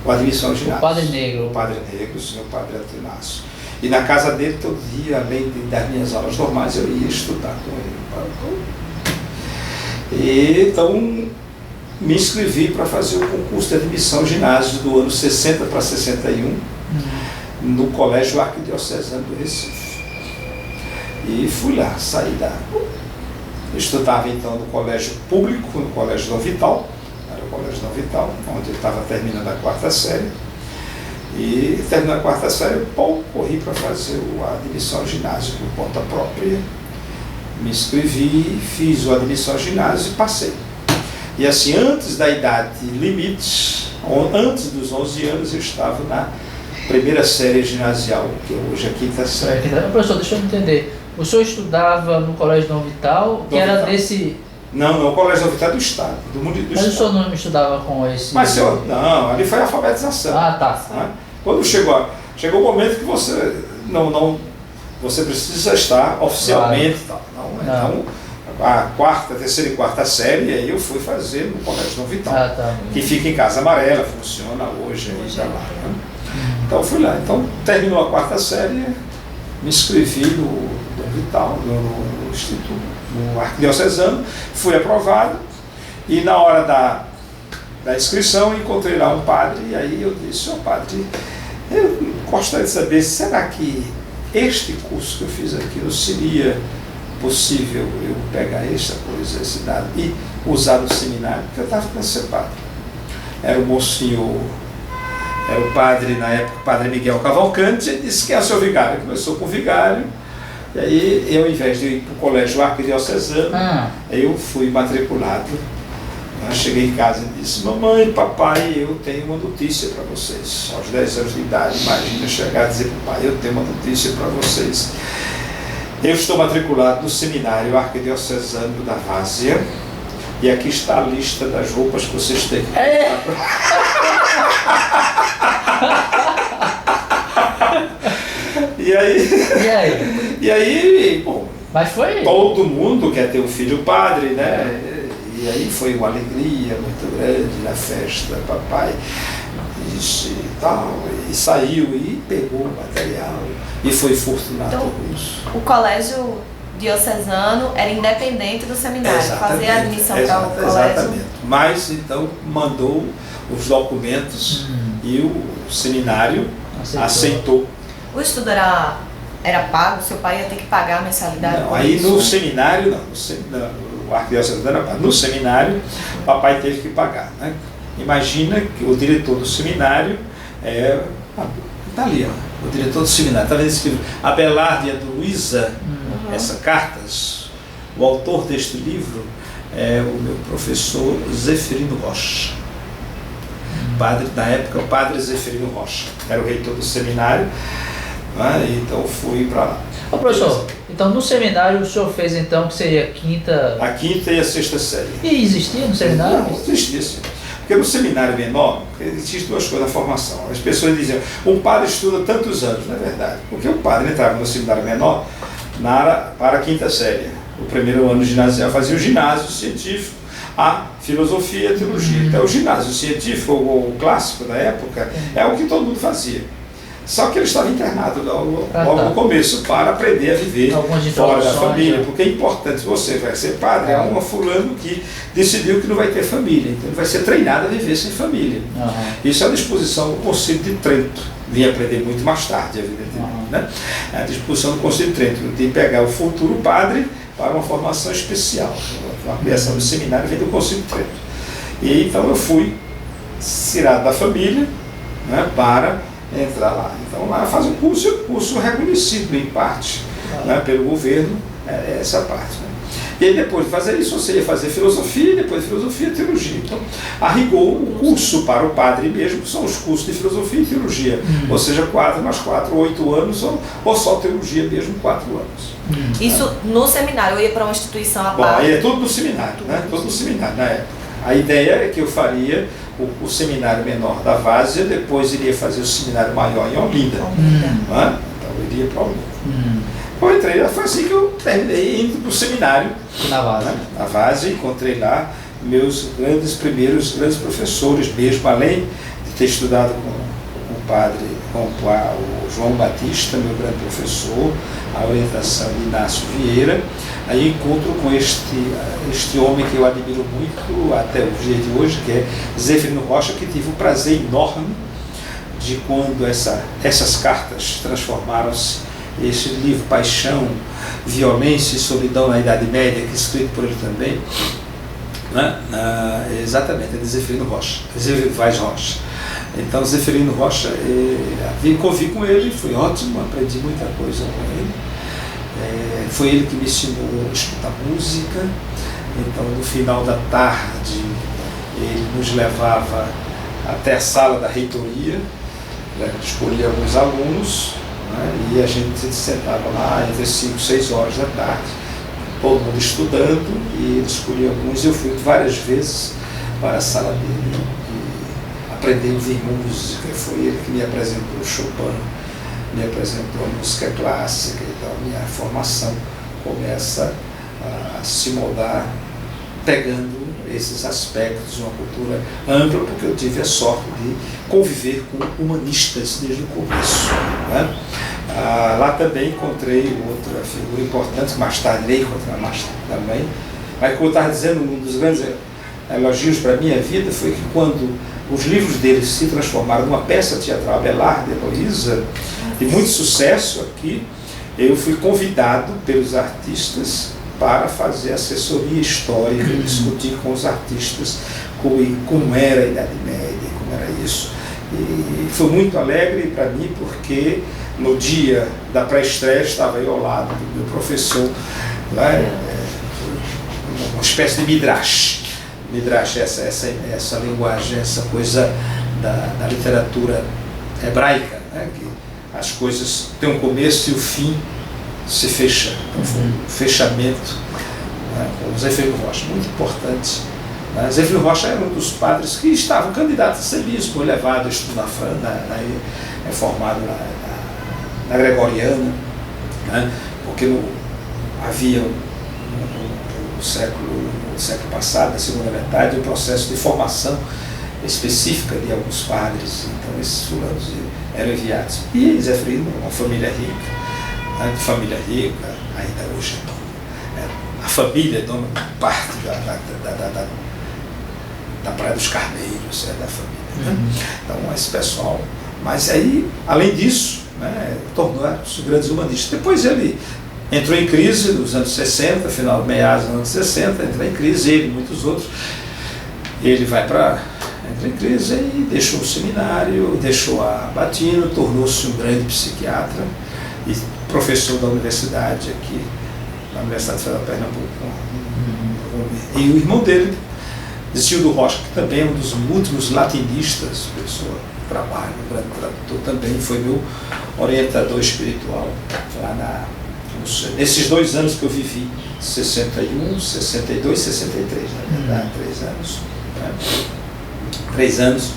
B: o admissão ao ginásio.
C: O padre negro.
B: O padre negro, o senhor padre Inácio. E na casa dele, todo dia, além das minhas aulas normais, eu ia estudar com ele. E então me inscrevi para fazer o concurso de admissão ao ginásio do ano 60 para 61, no Colégio Arquidiocesano do Recife. E fui lá, saí da... Eu estudava então no colégio público, no Colégio Dom Vital, era o Colégio Dom Vital, onde eu estava terminando a 4ª série. E terminando a 4ª série, corri para fazer a admissão ao ginásio por conta própria. Me inscrevi, fiz a admissão ao ginásio e passei. E assim, antes da idade limite, antes dos 11 anos, eu estava na 1ª série ginasial, que hoje é a 5ª série.
C: Professor, deixa eu entender. O senhor estudava no Colégio Dom Vital, que era desse...
B: Não, o Colégio Dom Vital é do Estado, do mundo do Estado.
C: Mas o senhor não estudava com esse...
B: Mas não, ali foi a alfabetização.
C: Ah, tá.
B: Né? Quando chegou o momento que você você precisa estar oficialmente, claro. Então, a 4ª, 3ª e 4ª série, aí eu fui fazer no Colégio Dom Vital, que fica em Casa Amarela, funciona hoje aí para lá. Né? Então fui lá. Então terminou a 4ª série, me inscrevi no Dom Vital, no Instituto, no Arquidiocesano, fui aprovado, e na hora da inscrição encontrei lá um padre, e aí eu disse: ó padre, eu gostaria de saber, será que este curso que eu fiz aqui não seria possível eu pegar essa coisa, esse dado, e usar no seminário? Porque eu estava ficando ser padre. Era o mocinho, era o padre, na época, o padre Miguel Cavalcante. Ele disse: quem é o seu vigário? Começou com o vigário, e aí eu, ao invés de ir para o colégio arquidiocesano, eu fui matriculado. Eu cheguei em casa e disse: mamãe, papai, eu tenho uma notícia para vocês. Aos 10 anos de idade, imagina chegar e dizer: papai, eu tenho uma notícia para vocês. Eu estou matriculado no seminário arquidiocesano da Várzea, e aqui está a lista das roupas que vocês têm que comprar. E aí, bom,
C: mas foi...
B: todo mundo quer ter um filho padre, né? E aí foi uma alegria muito grande na festa, papai disse e tal, e saiu e pegou o material e foi fortunado com isso.
A: O colégio diocesano era independente do seminário, fazia a admissão para o colégio.
B: Exatamente, mas então mandou os documentos e o seminário aceitou.
A: O estudo era pago? Seu pai ia ter que pagar a mensalidade?
B: Não, aí no seminário não, o arquidiocesano era pago. No seminário, o papai teve que pagar, né? Imagina que o diretor do seminário está ali, ó, o diretor do seminário, está vendo esse livro? Abelardo e a Luísa, essas cartas. O autor deste livro é o meu professor Zeferino Rocha. Padre, na época, o padre Zeferino Rocha, era o reitor do seminário. né? Então fui para lá.
C: Ô, professor, então no seminário o senhor fez então que seria
B: a quinta e a sexta série.
C: E existia no seminário?
B: Não, existia sim. Porque no seminário menor, existem duas coisas na formação. As pessoas diziam, um padre estuda tantos anos, não é verdade? Porque o padre entrava no seminário menor para a quinta série. O primeiro ano ginasial fazia o ginásio científico, a filosofia e a teologia. Então o ginásio científico, o clássico da época, é o que todo mundo fazia. Só que ele estava internado logo no começo para aprender a viver fora da família, porque é importante, você vai ser padre, é um fulano que decidiu que não vai ter família, então ele vai ser treinado a viver sem família. Isso é a disposição do Concílio de Trento, vim aprender muito mais tarde, evidentemente, né? A disposição do Concílio de Trento, de pegar o futuro padre para uma formação especial, a criação do seminário vem do Concílio de Trento. E então eu fui tirado da família, né, para entrar lá. Então lá faz um curso reconhecido em parte, né, pelo governo, essa parte. Né? E aí depois de fazer isso, você ia fazer filosofia, depois de filosofia, teologia. Então, a rigor, o curso para o padre mesmo são os cursos de filosofia e teologia. Ou seja, 4 mais 4, 8 anos, ou só teologia mesmo, 4 anos.
A: Isso no seminário, eu ia para uma instituição à parte?
B: Bom, aí é tudo no seminário, né? Tudo no seminário na época. A ideia é que eu faria o seminário menor da Várzea, depois iria fazer o seminário maior em Olinda. Né? Então eu iria para Olinda. Eu entrei, foi assim que eu terminei indo para o seminário
C: na Várzea.
B: Né? Na Várzea, encontrei lá meus primeiros grandes professores mesmo, além de ter estudado com o padre, com o João Batista, meu grande professor, a orientação de Inácio Vieira. Aí encontro com este homem que eu admiro muito até o dia de hoje, que é Zeferino Rocha, que tive o prazer enorme de quando essas cartas transformaram-se, esse livro Paixão, Violência e Solidão na Idade Média, que é escrito por ele também, né? Exatamente, é de Zeferino Rocha, Zeferino Vaz Rocha. Então Zeferino Rocha, convivi com ele, foi ótimo, aprendi muita coisa com ele. Foi ele que me ensinou a escutar música. Então no final da tarde ele nos levava até a sala da reitoria, né? Escolhia alguns alunos, né? E a gente se sentava lá entre 5 e 6 horas da tarde, todo mundo estudando, e ele escolhia alguns. Eu fui várias vezes para a sala dele e aprendi a ouvir música. Foi ele que me apresentou o Chopin, me apresentou a música clássica. Então minha formação começa a se moldar pegando esses aspectos de uma cultura ampla, porque eu tive a sorte de conviver com humanistas desde o começo. Né? Lá também encontrei outra figura importante, que mais tarde irei encontrar mais tarde também, mas como eu estava dizendo, um dos grandes elogios para a minha vida foi que quando os livros dele se transformaram numa peça teatral, Abelard, Heloísa, de muito sucesso aqui, eu fui convidado pelos artistas para fazer assessoria histórica, discutir com os artistas como era a Idade Média, como era isso. E foi muito alegre para mim, porque no dia da pré-estreia estava eu ao lado do meu professor, né, uma espécie de midrash. Midrash, essa linguagem, essa coisa da literatura hebraica, né, que as coisas têm um começo e o fim se fecha. Então foi um fechamento, né, com o Zeferino Rocha, muito importante. Né? Zeferino Rocha era um dos padres que estavam candidatos a ser bispo, levado a estudar formado na Gregoriana, né? Porque havia no século passado, na segunda metade, um processo de formação específica de alguns padres. Então esses fulanos eram enviados. E Zeferino, uma família rica, né? Família rica, ainda hoje a família é dona de parte da Praia dos Carneiros, da família. Né? Então esse pessoal. Mas aí, além disso, né, tornou-se grandes humanistas. Depois ele entrou em crise nos anos 60, meados dos anos 60, entrou em crise, ele e muitos outros. Ele entra em crise e deixou o seminário, deixou a batina, tornou-se um grande psiquiatra e professor da universidade aqui, na Universidade Federal de Pernambuco. E o irmão dele, Zildo Rocha, que também é um dos últimos latinistas, pessoa trabalho, um grande tradutor também, foi meu orientador espiritual lá nesses 2 anos que eu vivi, 61, 62, 63, na verdade, 3 anos. Né? 3 anos.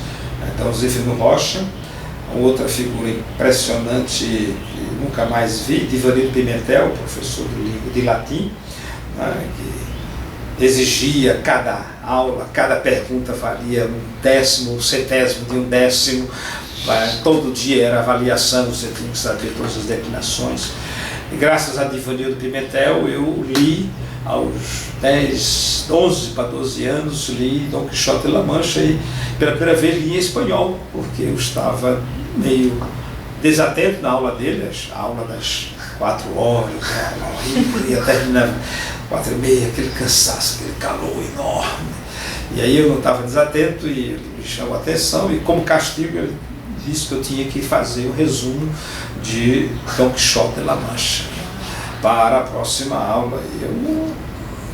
B: Então, Zéfiro Rocha, outra figura impressionante que nunca mais vi, Divanildo Pimentel, professor de latim, né? Que exigia cada aula, cada pergunta valia 1/10, 1/70 de 1/10, todo dia era avaliação, você tinha que saber todas as declinações. E graças a Divanildo Pimentel eu li aos 11 para 12 anos, li Dom Quixote de La Mancha e pela primeira vez li em espanhol, porque eu estava meio desatento na aula dele, a aula das 4 horas, ia terminar 4h30, aquele cansaço, aquele calor enorme. E aí eu não estava desatento e ele me chamou a atenção e como castigo ele disse que eu tinha que fazer o resumo de Dom Quixote de La Mancha para a próxima aula. E eu,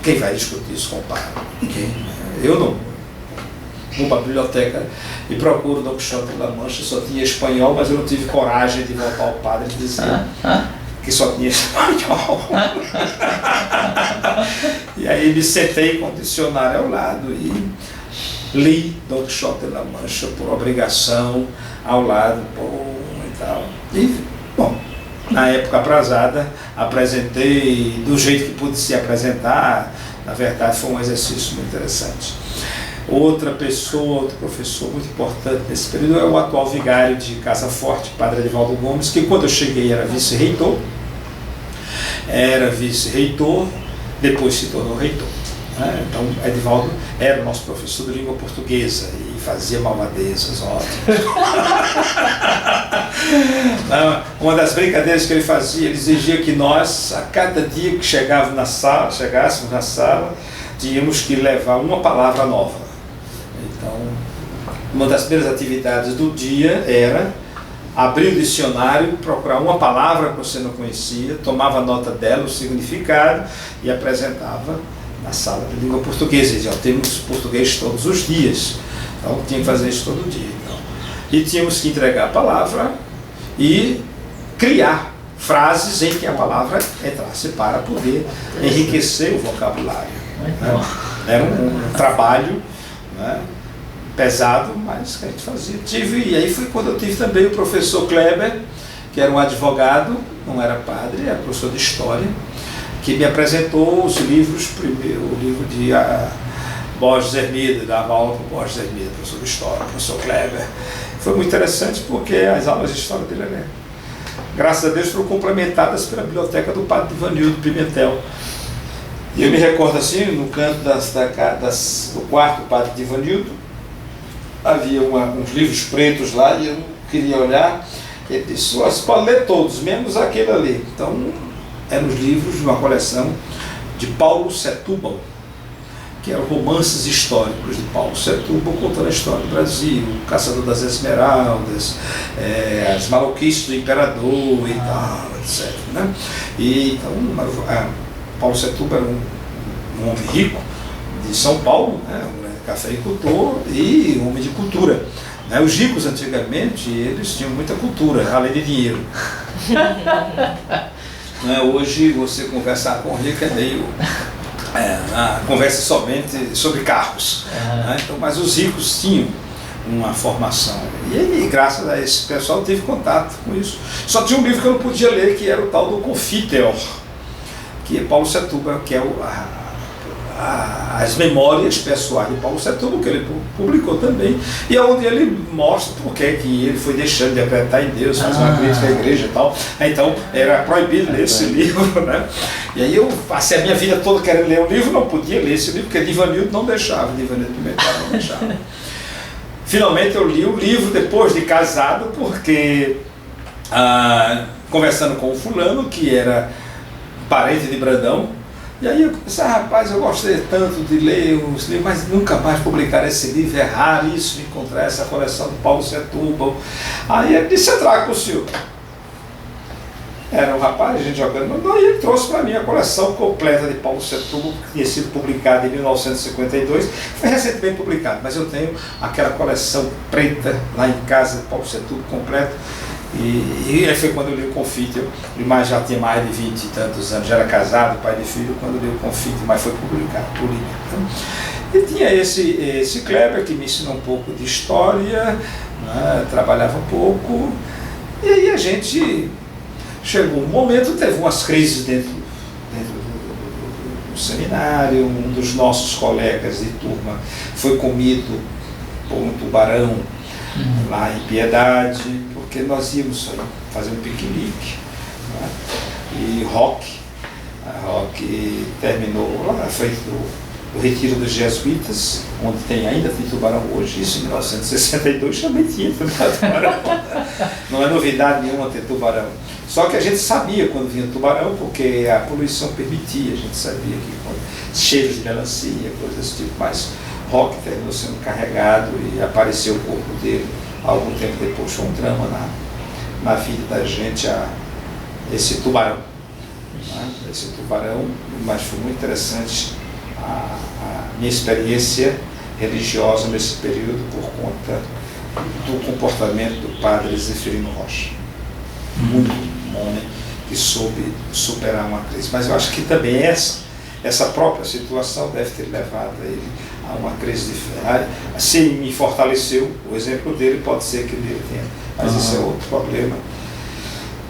B: quem vai discutir isso com o padre? Ninguém. Eu não. Vou para a biblioteca e procuro Dom Quixote de La Mancha, só tinha espanhol, mas eu não tive coragem de voltar ao padre e dizer que só tinha espanhol. E aí me sentei com o dicionário ao lado e li Dom Quixote de La Mancha por obrigação, ao lado, e tal. E, bom, na época aprazada, apresentei do jeito que pude se apresentar. Na verdade, foi um exercício muito interessante. Outra pessoa, outro professor muito importante nesse período é o atual vigário de Casa Forte, Padre Edivaldo Gomes, que quando eu cheguei era vice-reitor, depois se tornou reitor. Então, Edivaldo era o nosso professor de língua portuguesa e fazia malvadezas ótimas. Uma das brincadeiras que ele fazia, ele exigia que nós, a cada dia que chegássemos na sala, tínhamos que levar uma palavra nova. Então, uma das primeiras atividades do dia era abrir o dicionário, procurar uma palavra que você não conhecia, tomava nota dela, o significado e apresentava na sala de língua portuguesa. Dizia, temos português todos os dias, então tinha que fazer isso todo dia. Então. E tínhamos que entregar a palavra e criar frases em que a palavra entrasse para poder enriquecer o vocabulário. Né? Era um trabalho, né, pesado, mas que a gente fazia. E aí foi quando eu tive também o professor Kleber, que era um advogado, não era padre, era professor de história, que me apresentou os livros, primeiro o livro de Borges Hermida, dava aula para o Borges Hermida, professor de história, professor Kleber. Foi muito interessante porque as aulas de história dele, né, graças a Deus, foram complementadas pela biblioteca do padre Divanildo Pimentel. E eu me recordo assim, no canto do quarto do padre Divanildo, havia uns livros pretos lá e eu não queria olhar. Ele disse, você pode ler todos, menos aquele ali. Então, eram os livros de uma coleção de Paulo Setúbal, que eram romances históricos de Paulo Setúbal, contando a história do Brasil, o Caçador das Esmeraldas, as maluquices do Imperador e tal, etc. Né? E, então, Paulo Setúbal era um homem rico de São Paulo, né? Um cafeicultor e um homem de cultura. Né? Os ricos, antigamente, eles tinham muita cultura, além de dinheiro. Né? Hoje, você conversar com o rico é meio... conversa somente sobre carros. Né? Então, mas os ricos tinham uma formação. E graças a esse pessoal eu tive contato com isso. Só tinha um livro que eu não podia ler, que era o tal do Confiteor, que é Paulo Setúbal, que é as memórias pessoais de Paulo Setúbal, que ele publicou também, e é onde ele mostra por que ele foi deixando de acreditar em Deus, fazer uma crítica à igreja e tal. Então era proibido ler esse livro, né? E aí eu passei a minha vida toda querendo ler um livro, não podia ler esse livro, porque Divanildo não deixava, Divanildo Pimentel não deixava. Finalmente eu li o livro depois de casado, porque conversando com o fulano, que era parente de Brandão, e aí eu pensei, rapaz, eu gostei tanto de ler os livros, mas nunca mais publicar esse livro, é raríssimo encontrar essa coleção do Paulo Setúbal. Aí ele disse, eu trago para o senhor. Era um rapaz, a gente jogando, e ele trouxe para mim a coleção completa de Paulo Setúbal, que tinha sido publicada em 1952, foi recentemente publicado, mas eu tenho aquela coleção preta lá em casa de Paulo Setúbal completo, e aí foi quando eu li o Confite, mas já tinha mais de 20 e tantos anos, já era casado, pai de filho, quando eu li o Confite, mas foi publicado por livro. E tinha esse Kleber que me ensinou um pouco de história, né, trabalhava um pouco, e aí a gente chegou um momento, teve umas crises dentro do seminário, um dos nossos colegas de turma foi comido por um tubarão lá em Piedade, porque nós íamos fazer um piquenique, né, e Roque terminou lá na frente do Retiro dos Jesuítas, onde ainda tem tubarão hoje, isso em 1962 também tinha tubarão. Não é novidade nenhuma ter tubarão. Só que a gente sabia quando vinha tubarão, porque a poluição permitia, a gente sabia que cheiros de melancia, coisas desse tipo, mas Roque terminou sendo carregado e apareceu o corpo dele algum tempo depois. Foi um drama na vida da gente, esse tubarão. Né? Esse tubarão, mas foi muito interessante a minha experiência religiosa nesse período por conta do comportamento do padre Zeferino Rocha. Muito um homem que soube superar uma crise. Mas eu acho que também essa própria situação deve ter levado a ele a uma crise de fé. Se me fortaleceu, o exemplo dele pode ser que ele tenha. Mas isso é outro problema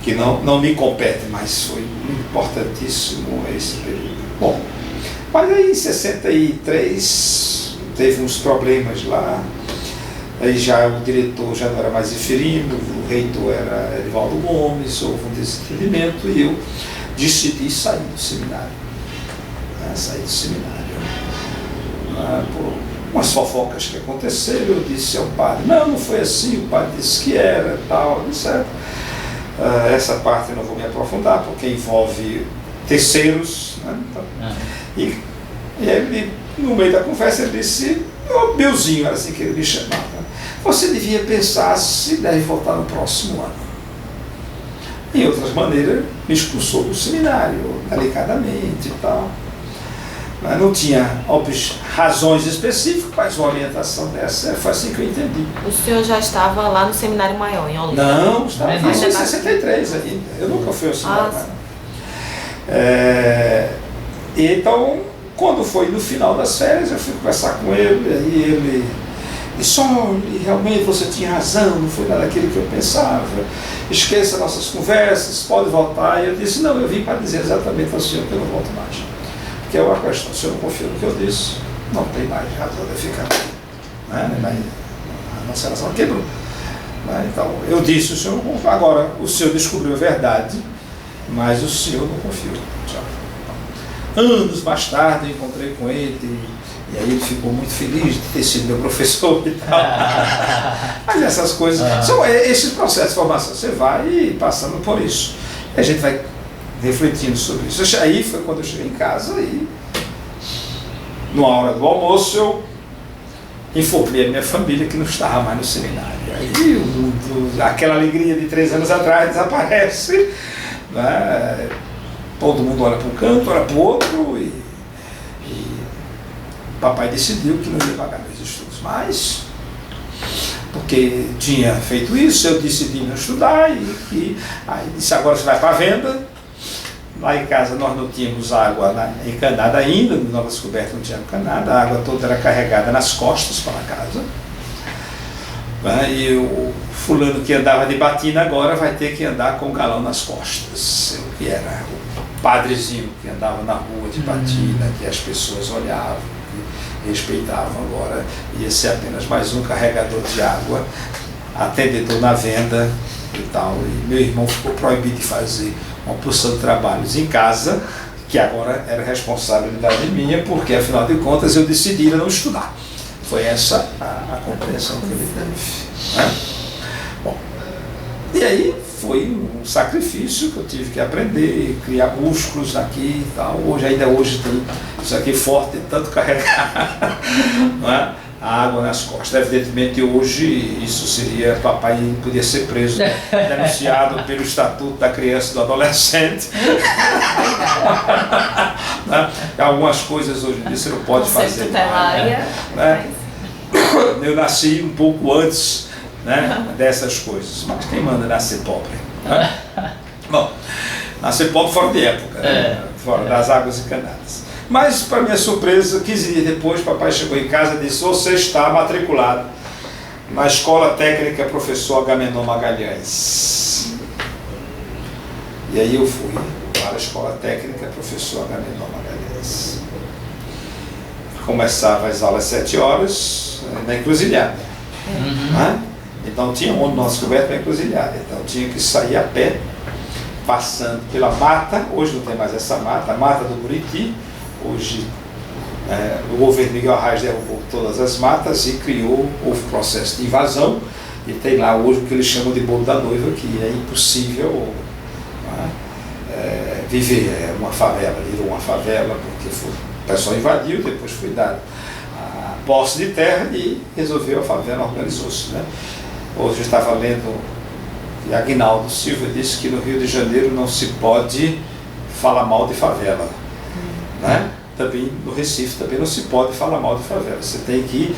B: que não me compete, mas foi importantíssimo esse período. Bom, mas aí em 63 teve uns problemas lá, aí já o diretor já não era mais Zeferino, o reitor era Edivaldo Gomes, houve um desentendimento e eu decidi sair do seminário. Por umas fofocas que aconteceram, eu disse ao padre, não foi assim, o padre disse que era, tal, etc. Essa parte eu não vou me aprofundar, porque envolve terceiros, né? Então, e ele, no meio da conversa, ele disse, Beuzinho, era assim que ele me chamava, você devia pensar se deve voltar no próximo ano. Em outras maneiras, me expulsou do seminário, delicadamente e tal. Não tinha razões específicas, mas uma orientação dessa foi assim que eu entendi.
A: O senhor já estava lá no Seminário Maior, em Olinda?
B: Não, estava em 63 ainda. Eu nunca fui ao Seminário Maior. Então, quando foi no final das férias, eu fui conversar com ele, e ele disse, realmente você tinha razão, não foi nada daquilo que eu pensava, esqueça nossas conversas, pode voltar. E eu disse, não, eu vim para dizer exatamente ao senhor que eu não volto mais. Que é uma questão, se eu não confio no que eu disse, não tem mais razão de ficar aqui. Né? A nossa relação quebrou. Né? Então, eu disse, o senhor não confia. Agora, o senhor descobriu a verdade, mas o senhor não confiou. Anos mais tarde, eu encontrei com ele, e aí ele ficou muito feliz de ter sido meu professor e tal. Mas essas coisas, são esses processos de formação, você vai passando por isso. E a gente vai refletindo sobre isso. Aí foi quando eu cheguei em casa e, numa hora do almoço, eu informei a minha família que não estava mais no seminário. Aí aquela alegria de 3 anos atrás desaparece, né? Todo mundo olha para um canto, olha para o outro, e papai decidiu que não ia pagar meus estudos mais, porque tinha feito isso, eu decidi não estudar, aí disse, agora você vai para a venda. Lá em casa nós não tínhamos água encanada ainda, no Nova Descoberta não tinha encanada, a água toda era carregada nas costas para casa. E o fulano que andava de batina agora vai ter que andar com um galão nas costas. Eu que era o padrezinho que andava na rua de batina, que as pessoas olhavam e respeitavam, agora ia ser apenas mais um carregador de água, atendedor na venda e tal. E meu irmão ficou proibido de fazer uma porção de trabalhos em casa, que agora era responsabilidade minha, porque afinal de contas eu decidi não estudar. Foi essa a compreensão que ele teve. Né? Bom, e aí foi um sacrifício que eu tive que aprender, criar músculos aqui e tal. Ainda hoje tem isso aqui forte, tanto carregar. Não é? a água nas costas. Evidentemente hoje isso seria, papai podia ser preso, denunciado pelo Estatuto da Criança e do Adolescente. Né? Algumas coisas hoje em dia você não pode fazer mais, né? Eu nasci um pouco antes, né, dessas coisas, mas quem manda nascer pobre? Né? Bom, nascer pobre fora de época, né? Fora das águas encanadas. Mas, para minha surpresa, 15 dias depois, papai chegou em casa e disse: você está matriculado na Escola Técnica Professor Agamenon Magalhães. E aí eu fui para a Escola Técnica Professor Agamenon Magalhães. Começava as aulas às 7 horas, na encruzilhada. Né? Então tinha onde nós coberto na encruzilhada. Então tinha que sair a pé, passando pela mata. Hoje não tem mais essa mata, a mata do Buriti. Hoje o governo Miguel Arraes derrubou todas as matas e houve processo de invasão, e tem lá hoje o que eles chamam de bolo da noiva, que é impossível viver, é uma favela, virou uma favela, porque o pessoal invadiu, depois foi dado a posse de terra e resolveu, a favela organizou-se. Né? Hoje eu estava lendo que Aguinaldo Silva disse que no Rio de Janeiro não se pode falar mal de favela. Né? Também no Recife também não se pode falar mal de favela. Você tem que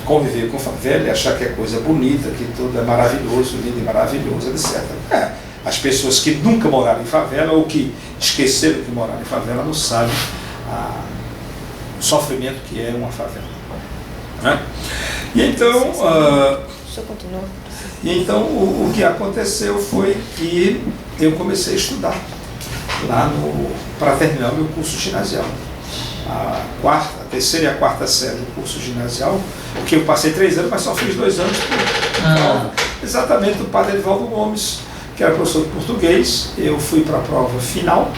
B: conviver com favela e achar que é coisa bonita, que tudo é maravilhoso, lindo e maravilhoso, etc. As pessoas que nunca moraram em favela ou que esqueceram que moraram em favela não sabem o sofrimento que é uma favela. Né? E então, o que aconteceu foi que eu comecei a estudar lá para terminar o meu curso ginasial. A terceira e a quarta série do curso ginasial, porque eu passei 3 anos, mas só fiz 2 anos exatamente do padre Edvaldo Gomes, que era professor de português. Eu fui para a prova final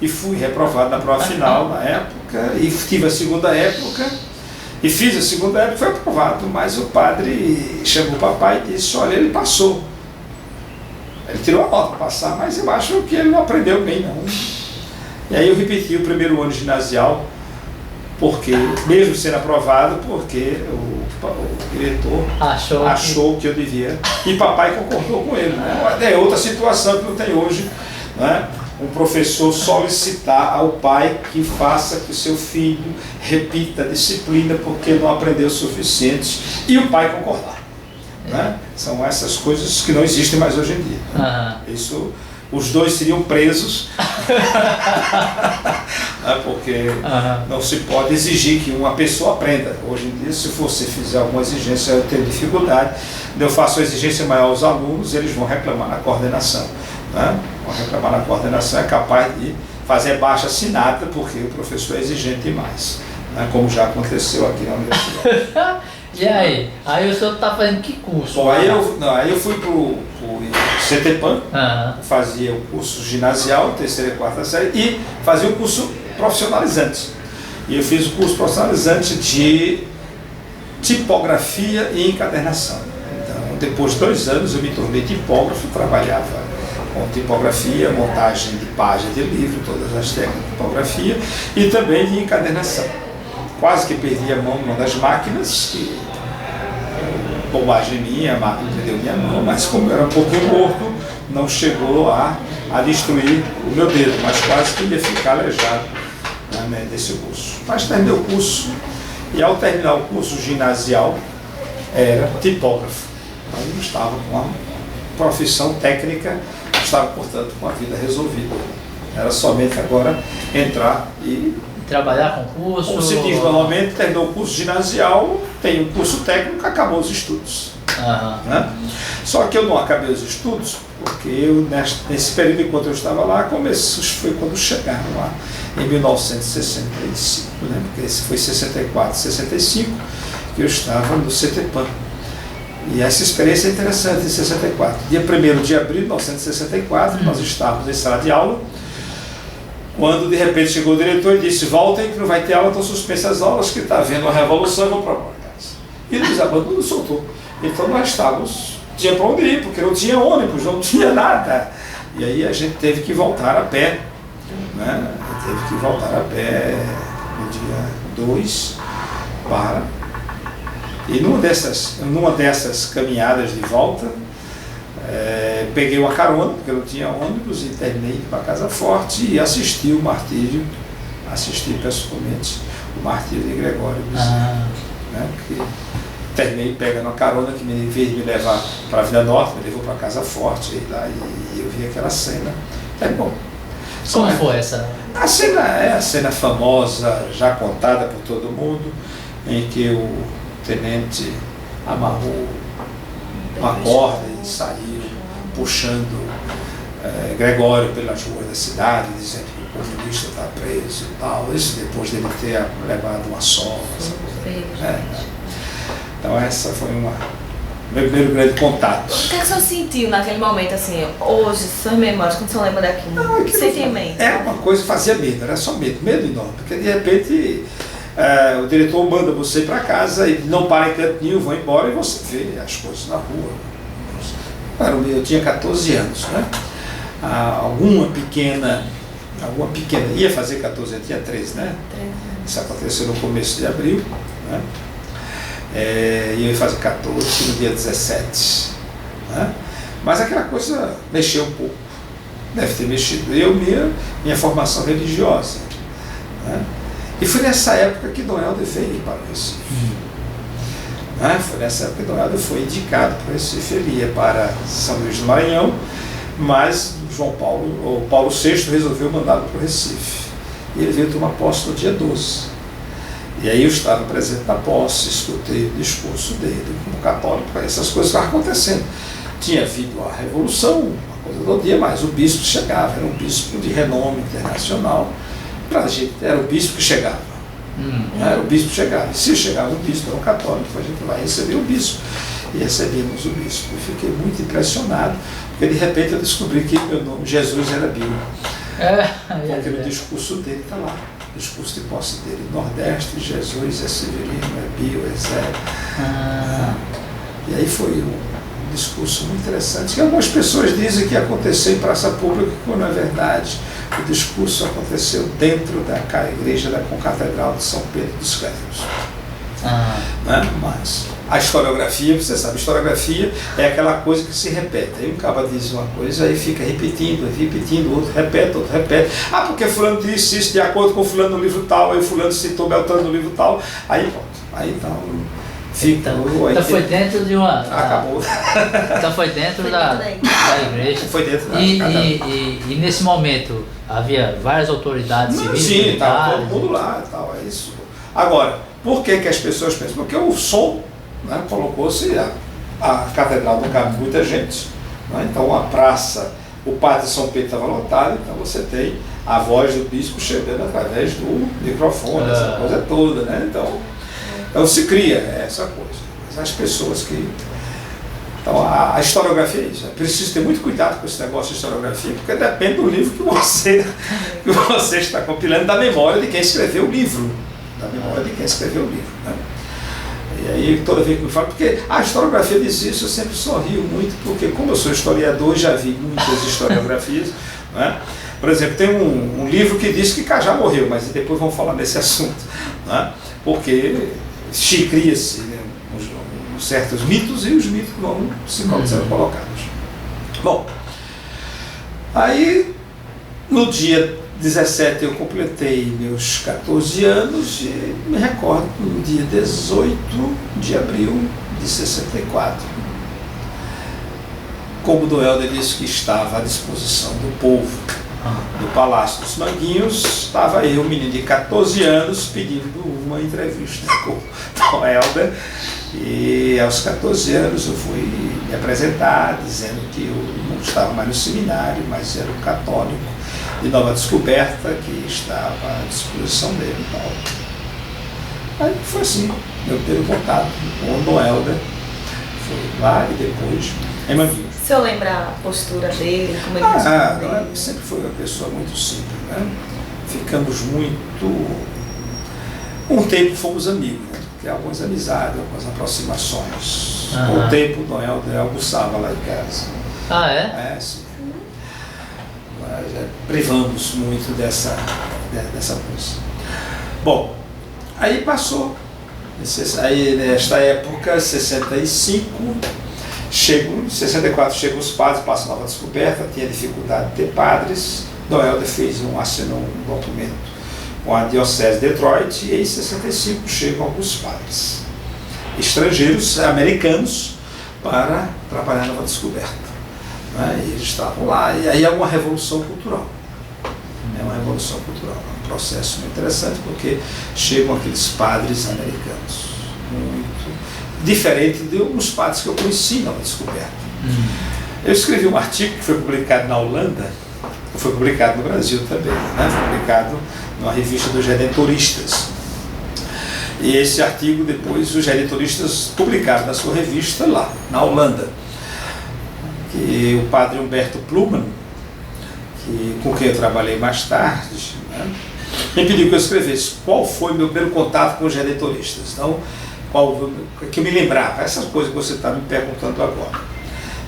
B: e fui reprovado na prova final na época, e tive a segunda época, e fiz a segunda época e foi aprovado, mas o padre chamou o papai e disse: olha, ele passou. Ele tirou a nota para passar, mas eu acho que ele não aprendeu bem, não. E aí eu repeti o primeiro ano ginasial, porque, mesmo sendo aprovado, porque o diretor achou que eu devia, e papai concordou com ele. Né? É outra situação que não tem hoje, né? Um professor solicitar ao pai que faça que o seu filho repita a disciplina porque não aprendeu o suficiente, e o pai concordar. Né? São essas coisas que não existem mais hoje em dia. Isso, os dois seriam presos, né? Porque não se pode exigir que uma pessoa aprenda. Hoje em dia, se você fizer alguma exigência, eu tenho dificuldade, eu faço a exigência maior aos alunos, eles vão reclamar na coordenação. Né? Vão reclamar na coordenação, é capaz de fazer baixa assinada, porque o professor é exigente demais, né? Como já aconteceu aqui na universidade.
C: E aí? Aí o senhor está fazendo que curso?
B: Bom, aí eu fui para o CETEPAM, fazia o curso ginasial, terceira e quarta série, e fazia o curso profissionalizante. E eu fiz o curso profissionalizante de tipografia e encadernação. Então, depois de 2 anos, eu me tornei tipógrafo, trabalhava com tipografia, montagem de página de livro, todas as técnicas de tipografia, e também de encadernação. Quase que perdi a mão numa das máquinas, que bobagem minha, a máquina perdeu minha mão, mas como eu era um pouquinho morto, não chegou a destruir o meu dedo, mas quase que ia ficar aleijado, né, desse curso. Mas terminei o curso, e ao terminar o curso ginasial, era tipógrafo. Aí eu estava com uma profissão técnica, estava, portanto, com a vida resolvida. Era somente agora entrar e
C: trabalhar com curso.
B: Como se diz normalmente, terminou o curso ginasial, tem o curso técnico, acabou os estudos. Né? Só que eu não acabei os estudos, porque eu, nesse período, enquanto eu estava lá, foi quando chegaram lá, em 1965, né? Porque esse foi 64, 65, que eu estava no CETEPAM. E essa experiência é interessante, em 64. Dia 1º de abril de 1964, nós estávamos em sala de aula, quando de repente chegou o diretor e disse: voltem que não vai ter aula, estão suspensas as aulas, que está havendo uma revolução, vão para casa. E nos abandonou, soltou. Então nós estávamos, tinha para onde ir, porque não tinha ônibus, não tinha nada. E aí a gente teve que voltar a pé, né? Teve que voltar a pé no dia 2 para E numa dessas caminhadas de volta, peguei uma carona, porque eu não tinha ônibus, e terminei para Casa Forte e assisti pessoalmente o martírio de Gregório Bezerra. Né? Que terminei pegando uma carona que, em vez de me levar para a Vila Norte, me levou para Casa Forte, e eu vi aquela cena. Bom.
C: Como foi essa?
B: A cena é a cena famosa, já contada por todo mundo, em que o tenente amarrou uma corda e saiu puxando Gregório pelas ruas da cidade, dizendo que o comunista está preso e tal. Isso depois dele ter levado uma sova. Então essa foi meu primeiro grande contato.
A: O que o senhor sentiu naquele momento, assim, hoje, suas memórias, quando o senhor lembra daquilo? Que sentimento?
B: Era uma coisa que fazia medo, era só medo enorme, porque de repente o diretor manda você para casa e não para em canto nenhum, vão embora e você vê as coisas na rua. Eu tinha 14 anos, né? Alguma pequena, ia fazer 14, eu tinha 13, né? Isso aconteceu no começo de abril, né? E eu ia fazer 14 no dia 17, né? Mas aquela coisa mexeu um pouco, deve ter mexido. Minha formação religiosa, né? E foi nessa época que Dom Helder veio para o Recife. Foi nessa época que Dom Helder foi indicado para o Recife. Ele ia para São Luís do Maranhão, mas Paulo VI resolveu mandá-lo para o Recife. E ele veio tomar posse no dia 12. E aí eu estava presente na posse, escutei o discurso dele como católico, essas coisas estavam acontecendo. Tinha havido a Revolução, uma coisa do dia, mas o bispo chegava, era um bispo de renome internacional. Para a gente, era o bispo que chegava. Era o bispo que chegava. E se chegava o bispo, era um católico, a gente vai receber o bispo. E recebemos o bispo. Eu fiquei muito impressionado, porque de repente eu descobri que meu nome, Jesus, era Bio. Porque no discurso dele está lá. O discurso de posse dele, Nordeste, Jesus é Severino, é Bio, é Zé. E aí foi um discurso muito interessante, que algumas pessoas dizem que aconteceu em praça pública, quando é verdade. O discurso aconteceu dentro da igreja da Concatedral de São Pedro dos Cléveros. Né? Mas a historiografia, você sabe, a historiografia é aquela coisa que se repete. Aí um cara diz uma coisa, aí fica repetindo, o outro repete. Porque fulano disse isso de acordo com fulano no livro tal, aí fulano citou Beltrano no livro tal, aí pronto. Aí então fica.
C: Então foi dentro de uma.
B: Acabou.
C: Então foi dentro da igreja.
B: Foi dentro da
C: e nesse momento havia várias autoridades civis.
B: Sim, estava todo mundo lá e tal, é isso. Agora, por que as pessoas pensam? Porque o som, né, colocou-se, a catedral não cabe muita gente, né? Então a praça, o pátio de São Pedro estava lotado, então você tem a voz do bispo chegando através do microfone, essa coisa toda, né? Então se cria essa coisa. Mas as pessoas que... Então a historiografia é isso. É preciso ter muito cuidado com esse negócio de historiografia, porque depende do livro que você está compilando, da memória de quem escreveu o livro. Né? E aí toda vez que me falo, porque a historiografia diz isso, eu sempre sorrio muito, porque como eu sou historiador, já vi muitas historiografias, né? Por exemplo, tem um livro que diz que Cajá morreu, mas depois vamos falar desse assunto, né? Porque cria-se, né, certos mitos e os mitos vão sendo colocados. Bom, aí no dia 17 eu completei meus 14 anos e me recordo no dia 18 de abril de 64. Como Dom Helder disse que estava à disposição do povo do Palácio dos Manguinhos, estava eu, menino de 14 anos, pedindo uma entrevista com Dom Helder. E aos 14 anos eu fui me apresentar, dizendo que eu não estava mais no seminário, mas era um católico de Nova Descoberta que estava à disposição dele e tal. Aí foi assim, meu primeiro contato com o Dom Helder. Foi lá e depois em Manguinhos.
A: O senhor lembra a postura dele? Como ele respondeu?
B: Ele sempre foi uma pessoa muito simples, né? Ficamos muito... Um tempo fomos amigos, né? Tem algumas amizades, algumas aproximações. Com o tempo, o Dom Helder almoçava lá em casa. Sim. Mas privamos muito dessa coisa. Bom, aí passou Aí, nesta época, 65, em 64 chegam os padres, passa Nova Descoberta, tinha dificuldade de ter padres. Dom Helder assinou um documento com a Diocese de Detroit, e em 65 chegam alguns padres estrangeiros, americanos, para trabalhar na Nova Descoberta. E eles estavam lá, e aí é uma revolução cultural. É uma revolução cultural, é um processo muito interessante, porque chegam aqueles padres americanos, muito diferente de uns padres que eu conheci na Nova Descoberta. Eu escrevi um artigo que foi publicado na Holanda, foi publicado no Brasil também, né? Foi publicado numa revista dos Redentoristas. E esse artigo depois os Redentoristas publicaram na sua revista lá, na Holanda. Que o padre Humberto Pluman, com quem eu trabalhei mais tarde, né, me pediu que eu escrevesse qual foi o meu primeiro contato com os Redentoristas. Então, que eu me lembrava, essas coisas que você está me perguntando agora.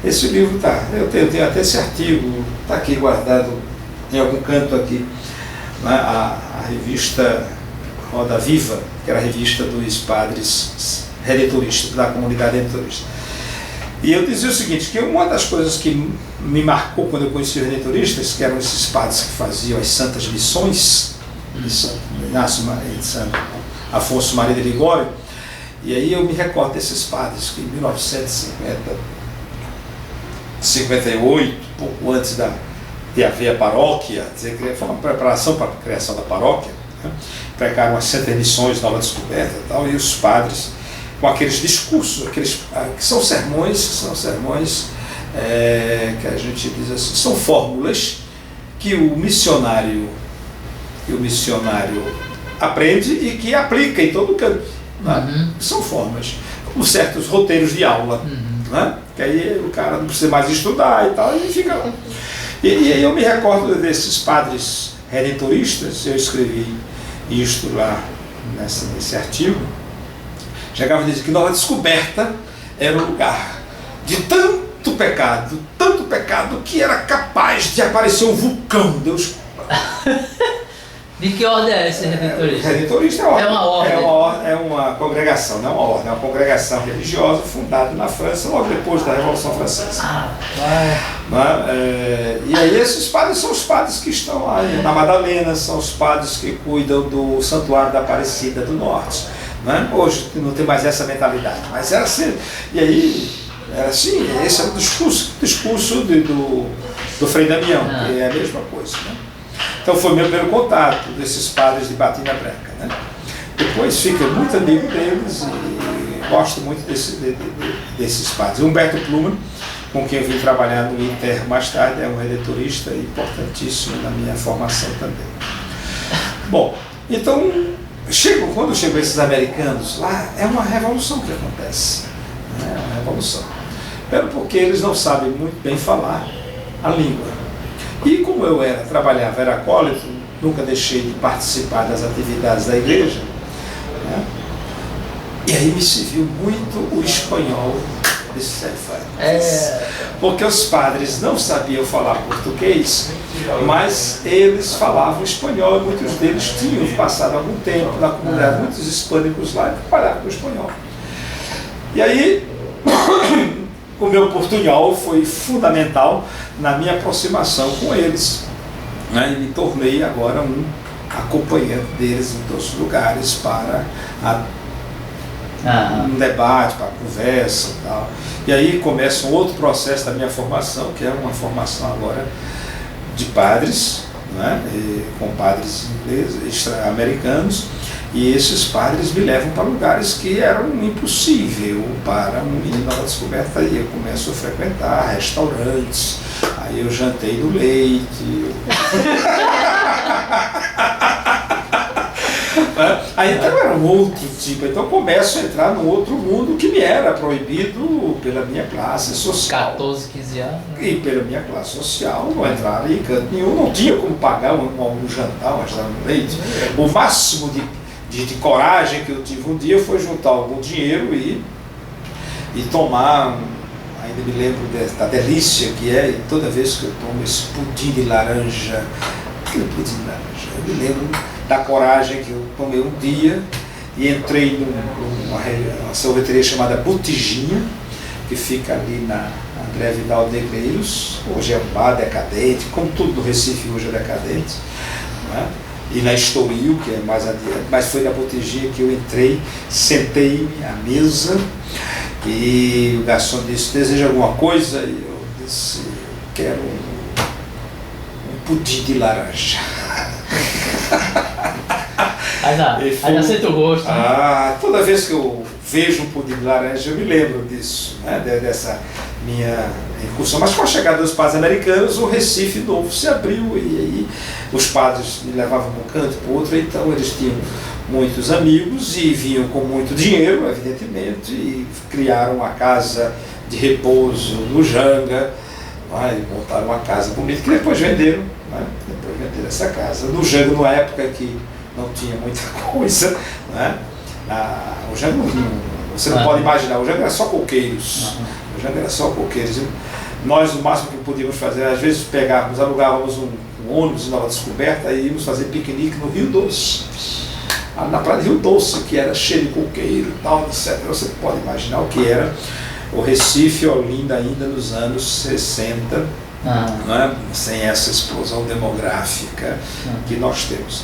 B: Esse livro eu tenho até esse artigo, está aqui guardado em algum canto aqui, né, a revista Roda Viva, que era a revista dos padres redentoristas, da comunidade redentorista. E eu dizia o seguinte, que uma das coisas que me marcou quando eu conheci os redentoristas, que eram esses padres que faziam as santas missões, de Santo Inácio e de Santo Afonso Maria de Ligório, e aí eu me recordo desses padres que em 1958, pouco antes de haver a paróquia, dizer, foi uma preparação para a criação da paróquia, né? Pregaram as santas missões, Nova Descoberta e tal, e os padres com aqueles discursos, que são sermões, que a gente diz assim, são fórmulas que o missionário aprende e que aplica em todo canto. Né? São fórmulas, como certos roteiros de aula, né? Que aí o cara não precisa mais estudar e tal, e fica lá. E aí eu me recordo desses padres redentoristas, eu escrevi isto lá nesse artigo. Chegava a dizer que Nova Descoberta era um lugar de tanto pecado, que era capaz de aparecer um vulcão. Deus.
C: De que ordem é esse redentorista?
B: Redentorista é ordem.
C: É uma ordem.
B: É uma congregação, não é uma ordem, é uma congregação religiosa fundada na França logo depois da Revolução Francesa. E aí esses padres são os padres que estão lá na Madalena, são os padres que cuidam do Santuário da Aparecida do Norte. Né? Hoje não tem mais essa mentalidade, mas era assim. E aí, era assim, esse é o discurso do Frei Damião, que é a mesma coisa. Né? Então foi meu primeiro contato desses padres de Batina Branca. Né? Depois fiquei muito amigo deles e gosto muito desses padres. Humberto Pluman, com quem eu vim trabalhar no Inter mais tarde, é um redentorista importantíssimo na minha formação também. Bom, então, quando chegam esses americanos lá, é uma revolução que acontece. É uma revolução. Porque eles não sabem muito bem falar a língua. E como eu trabalhava, era acólito, nunca deixei de participar das atividades da igreja, né? E aí me serviu muito o espanhol de Cefanes. Porque os padres não sabiam falar português, mas eles falavam espanhol, e muitos deles tinham passado algum tempo na comunidade, muitos hispânicos lá, e trabalhavam com espanhol. E aí, o meu portunhol foi fundamental na minha aproximação com eles, né? E me tornei agora um acompanhante deles em todos os lugares para um debate, para conversa e tal. E aí começa um outro processo da minha formação, que é uma formação agora de padres, né? Com padres ingleses, americanos, e esses padres me levam para lugares que eram impossível para um menino da Descoberta, e eu começo a frequentar restaurantes, aí eu jantei no leite. Aí então era um outro tipo, então começo a entrar num outro mundo que me era proibido pela minha classe social.
C: 14, 15 anos.
B: E pela minha classe social, não entrar em canto nenhum, não tinha como pagar um jantar, no leite. O máximo de coragem que eu tive um dia foi juntar algum dinheiro e tomar, ainda me lembro da delícia que é, e toda vez que eu tomo esse pudim de laranja, aquele pudim de laranja, eu me lembro da coragem que eu tomei um dia e entrei numa sorveteria chamada Botijinha, que fica ali na André Vidal Negreiros. Hoje é um bar decadente, como tudo no Recife hoje é decadente, né? E na Estoril, que é mais adiante, mas foi na Botijinha que eu entrei, sentei-me à mesa e o garçom disse: deseja alguma coisa? E eu disse: quero um pudim de laranja.
C: Aí já sente o gosto.
B: Né? Toda vez que eu vejo um pudim de laranja, eu me lembro disso, né? Dessa minha incursão. Mas com a chegada dos padres americanos, o Recife novo se abriu, e aí os padres me levavam de um canto para o outro. Então eles tinham muitos amigos e vinham com muito dinheiro, evidentemente, e criaram uma casa de repouso no Janga, né? E montaram uma casa bonita que depois venderam, né? Depois venderam essa casa no Janga, numa época que não tinha muita coisa, né? O Janga você não pode imaginar, o Janga era só coqueiros. O Janga era só coqueiros. Nós, o máximo que podíamos fazer, às vezes alugávamos um ônibus em Nova Descoberta e íamos fazer piquenique no Rio Doce. Na praia de Rio Doce, que era cheio de coqueiro e tal, etc. Você pode imaginar o que era o Recife e Olinda ainda nos anos 60, né? Sem essa explosão demográfica que nós temos.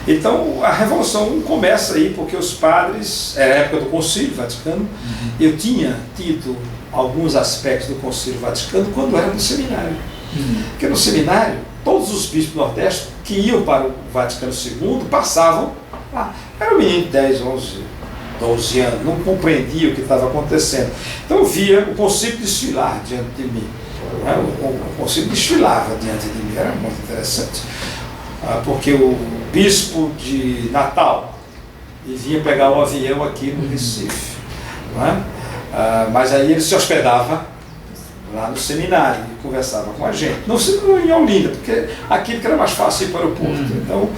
B: Então a Revolução começa aí porque os padres, era a época do Concílio Vaticano, eu tinha tido alguns aspectos do Concílio Vaticano quando era no seminário. Porque no seminário, todos os bispos do Nordeste que iam para o Vaticano II passavam lá. Era um menino de 10, 11, 12 anos, não compreendia o que estava acontecendo. Então eu via o Concílio desfilar diante de mim. O Concílio desfilava diante de mim, era muito interessante. Porque o bispo de Natal e vinha pegar um avião aqui no Recife, não é? Mas aí ele se hospedava lá no seminário e conversava com a gente, não em Olinda, porque aquilo que era mais fácil ir para o aeroporto. Então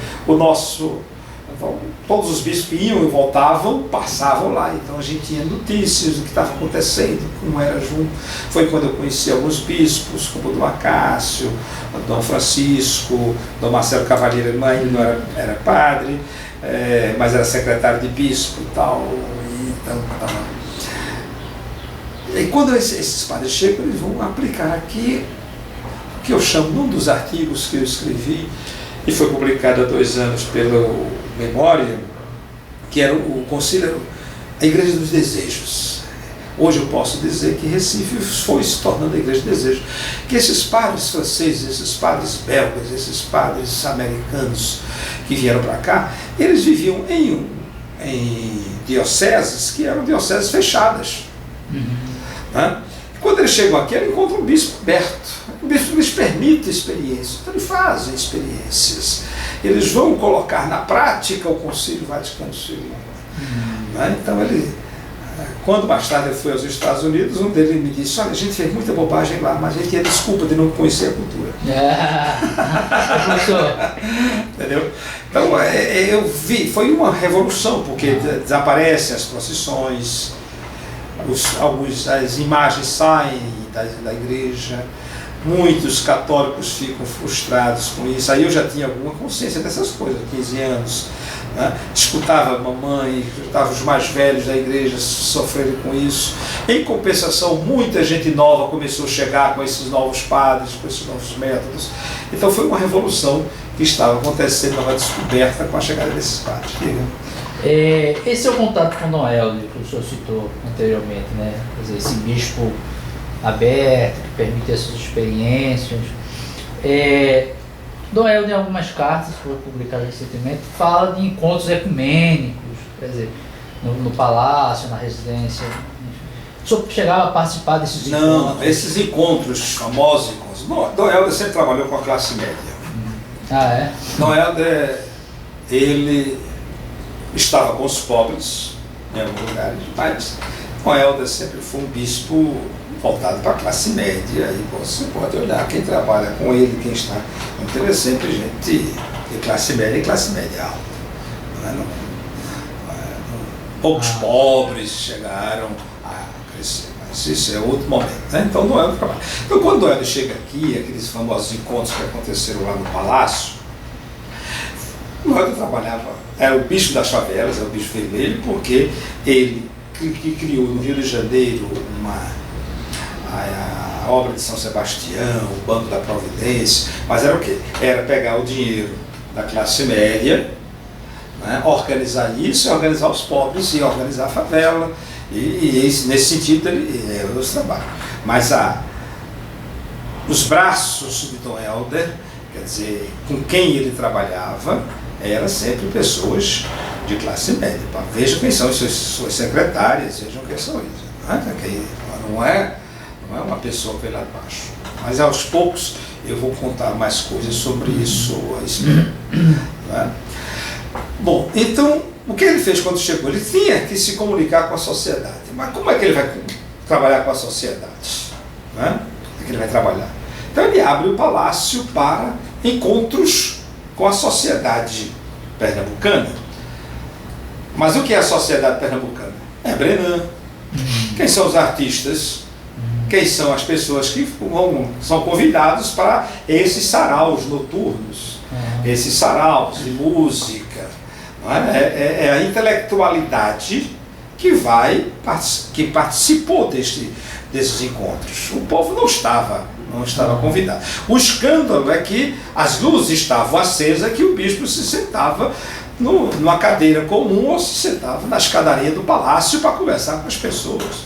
B: todos os bispos que iam e voltavam, passavam lá. Então a gente tinha notícias do que estava acontecendo, como era junto. Foi quando eu conheci alguns bispos, como o Dom Acácio, o Dom Francisco, Dom Marcelo Cavalheiro, mãe não era padre, mas era secretário de bispo e tal. E quando esses padres chegam, eles vão aplicar aqui o que eu chamo, num dos artigos que eu escrevi, e foi publicado há 2 anos pelo Memória, que era o Concílio, a Igreja dos Desejos. Hoje eu posso dizer que Recife foi se tornando a Igreja dos Desejos. Que esses padres franceses, esses padres belgas, esses padres americanos que vieram para cá, eles viviam em dioceses que eram dioceses fechadas. Né? Quando eles chegam aqui, eles encontram um bispo aberto. O bispo lhes permite experiências, então eles fazem experiências. Eles vão colocar na prática o Concílio Vaticano II. Né? Então quando mais tarde eu fui aos Estados Unidos, um deles me disse: olha, a gente fez muita bobagem lá, mas a gente tinha desculpa de não conhecer a cultura. Entendeu? Então eu vi, foi uma revolução, porque desaparecem as procissões, as imagens saem da igreja, muitos católicos ficam frustrados com isso. Aí eu já tinha alguma consciência dessas coisas, 15 anos, né? Escutava a mamãe, escutava os mais velhos da igreja sofrendo com isso. Em compensação, muita gente nova começou a chegar com esses novos padres, com esses novos métodos. Então foi uma revolução que estava acontecendo, uma descoberta com a chegada desses padres.
C: Esse é o contato com Dom Helder, que o senhor citou anteriormente, né? Quer dizer, esse bispo aberto, que permite essas experiências. Dom Helder, em algumas cartas que foram publicadas recentemente, fala de encontros ecumênicos, quer dizer, no palácio, na residência. O senhor chegava a participar desses encontros?
B: Não, esses encontros, famosos encontros. Dom Helder sempre trabalhou com a classe média. Dom Helder, ele estava com os pobres em alguns lugares, mas Dom Helder sempre foi um bispo voltado para a classe média, e você pode olhar quem trabalha com ele, quem está com ele, é sempre gente de classe média e classe média alta. Poucos pobres chegaram a crescer, mas isso é outro momento, né? Então Dom Helder trabalha. Então quando Dom Helder chega aqui, aqueles famosos encontros que aconteceram lá no Palácio, O Helder trabalhava, era o bicho das favelas, era o bicho vermelho, porque ele que criou no Rio de Janeiro a obra de São Sebastião, o Banco da Providência, mas era o quê? Era pegar o dinheiro da classe média, né, organizar isso, organizar os pobres e organizar a favela, e nesse sentido ele era os trabalhos. Mas os braços de Dom Helder, quer dizer, com quem ele trabalhava, eram sempre pessoas de classe média. Vejam quem são suas secretárias, vejam quem são eles. Não é uma pessoa que veio lá de baixo. Mas aos poucos eu vou contar mais coisas sobre isso a respeito. Né? Bom, então, o que ele fez quando chegou? Ele tinha que se comunicar com a sociedade. Mas como é que ele vai trabalhar com a sociedade? Né? Como é que ele vai trabalhar? Então ele abre o palácio para encontros com a sociedade pernambucana. Mas o que é a sociedade pernambucana? É Brenan. Quem são os artistas? Quem são as pessoas que são convidados para esses saraus noturnos, esses saraus de música? Não é? É a intelectualidade que participou desses encontros. O povo não estava convidado. O escândalo é que as luzes estavam acesas, que o bispo se sentava numa cadeira comum ou se sentava na escadaria do palácio para conversar com as pessoas.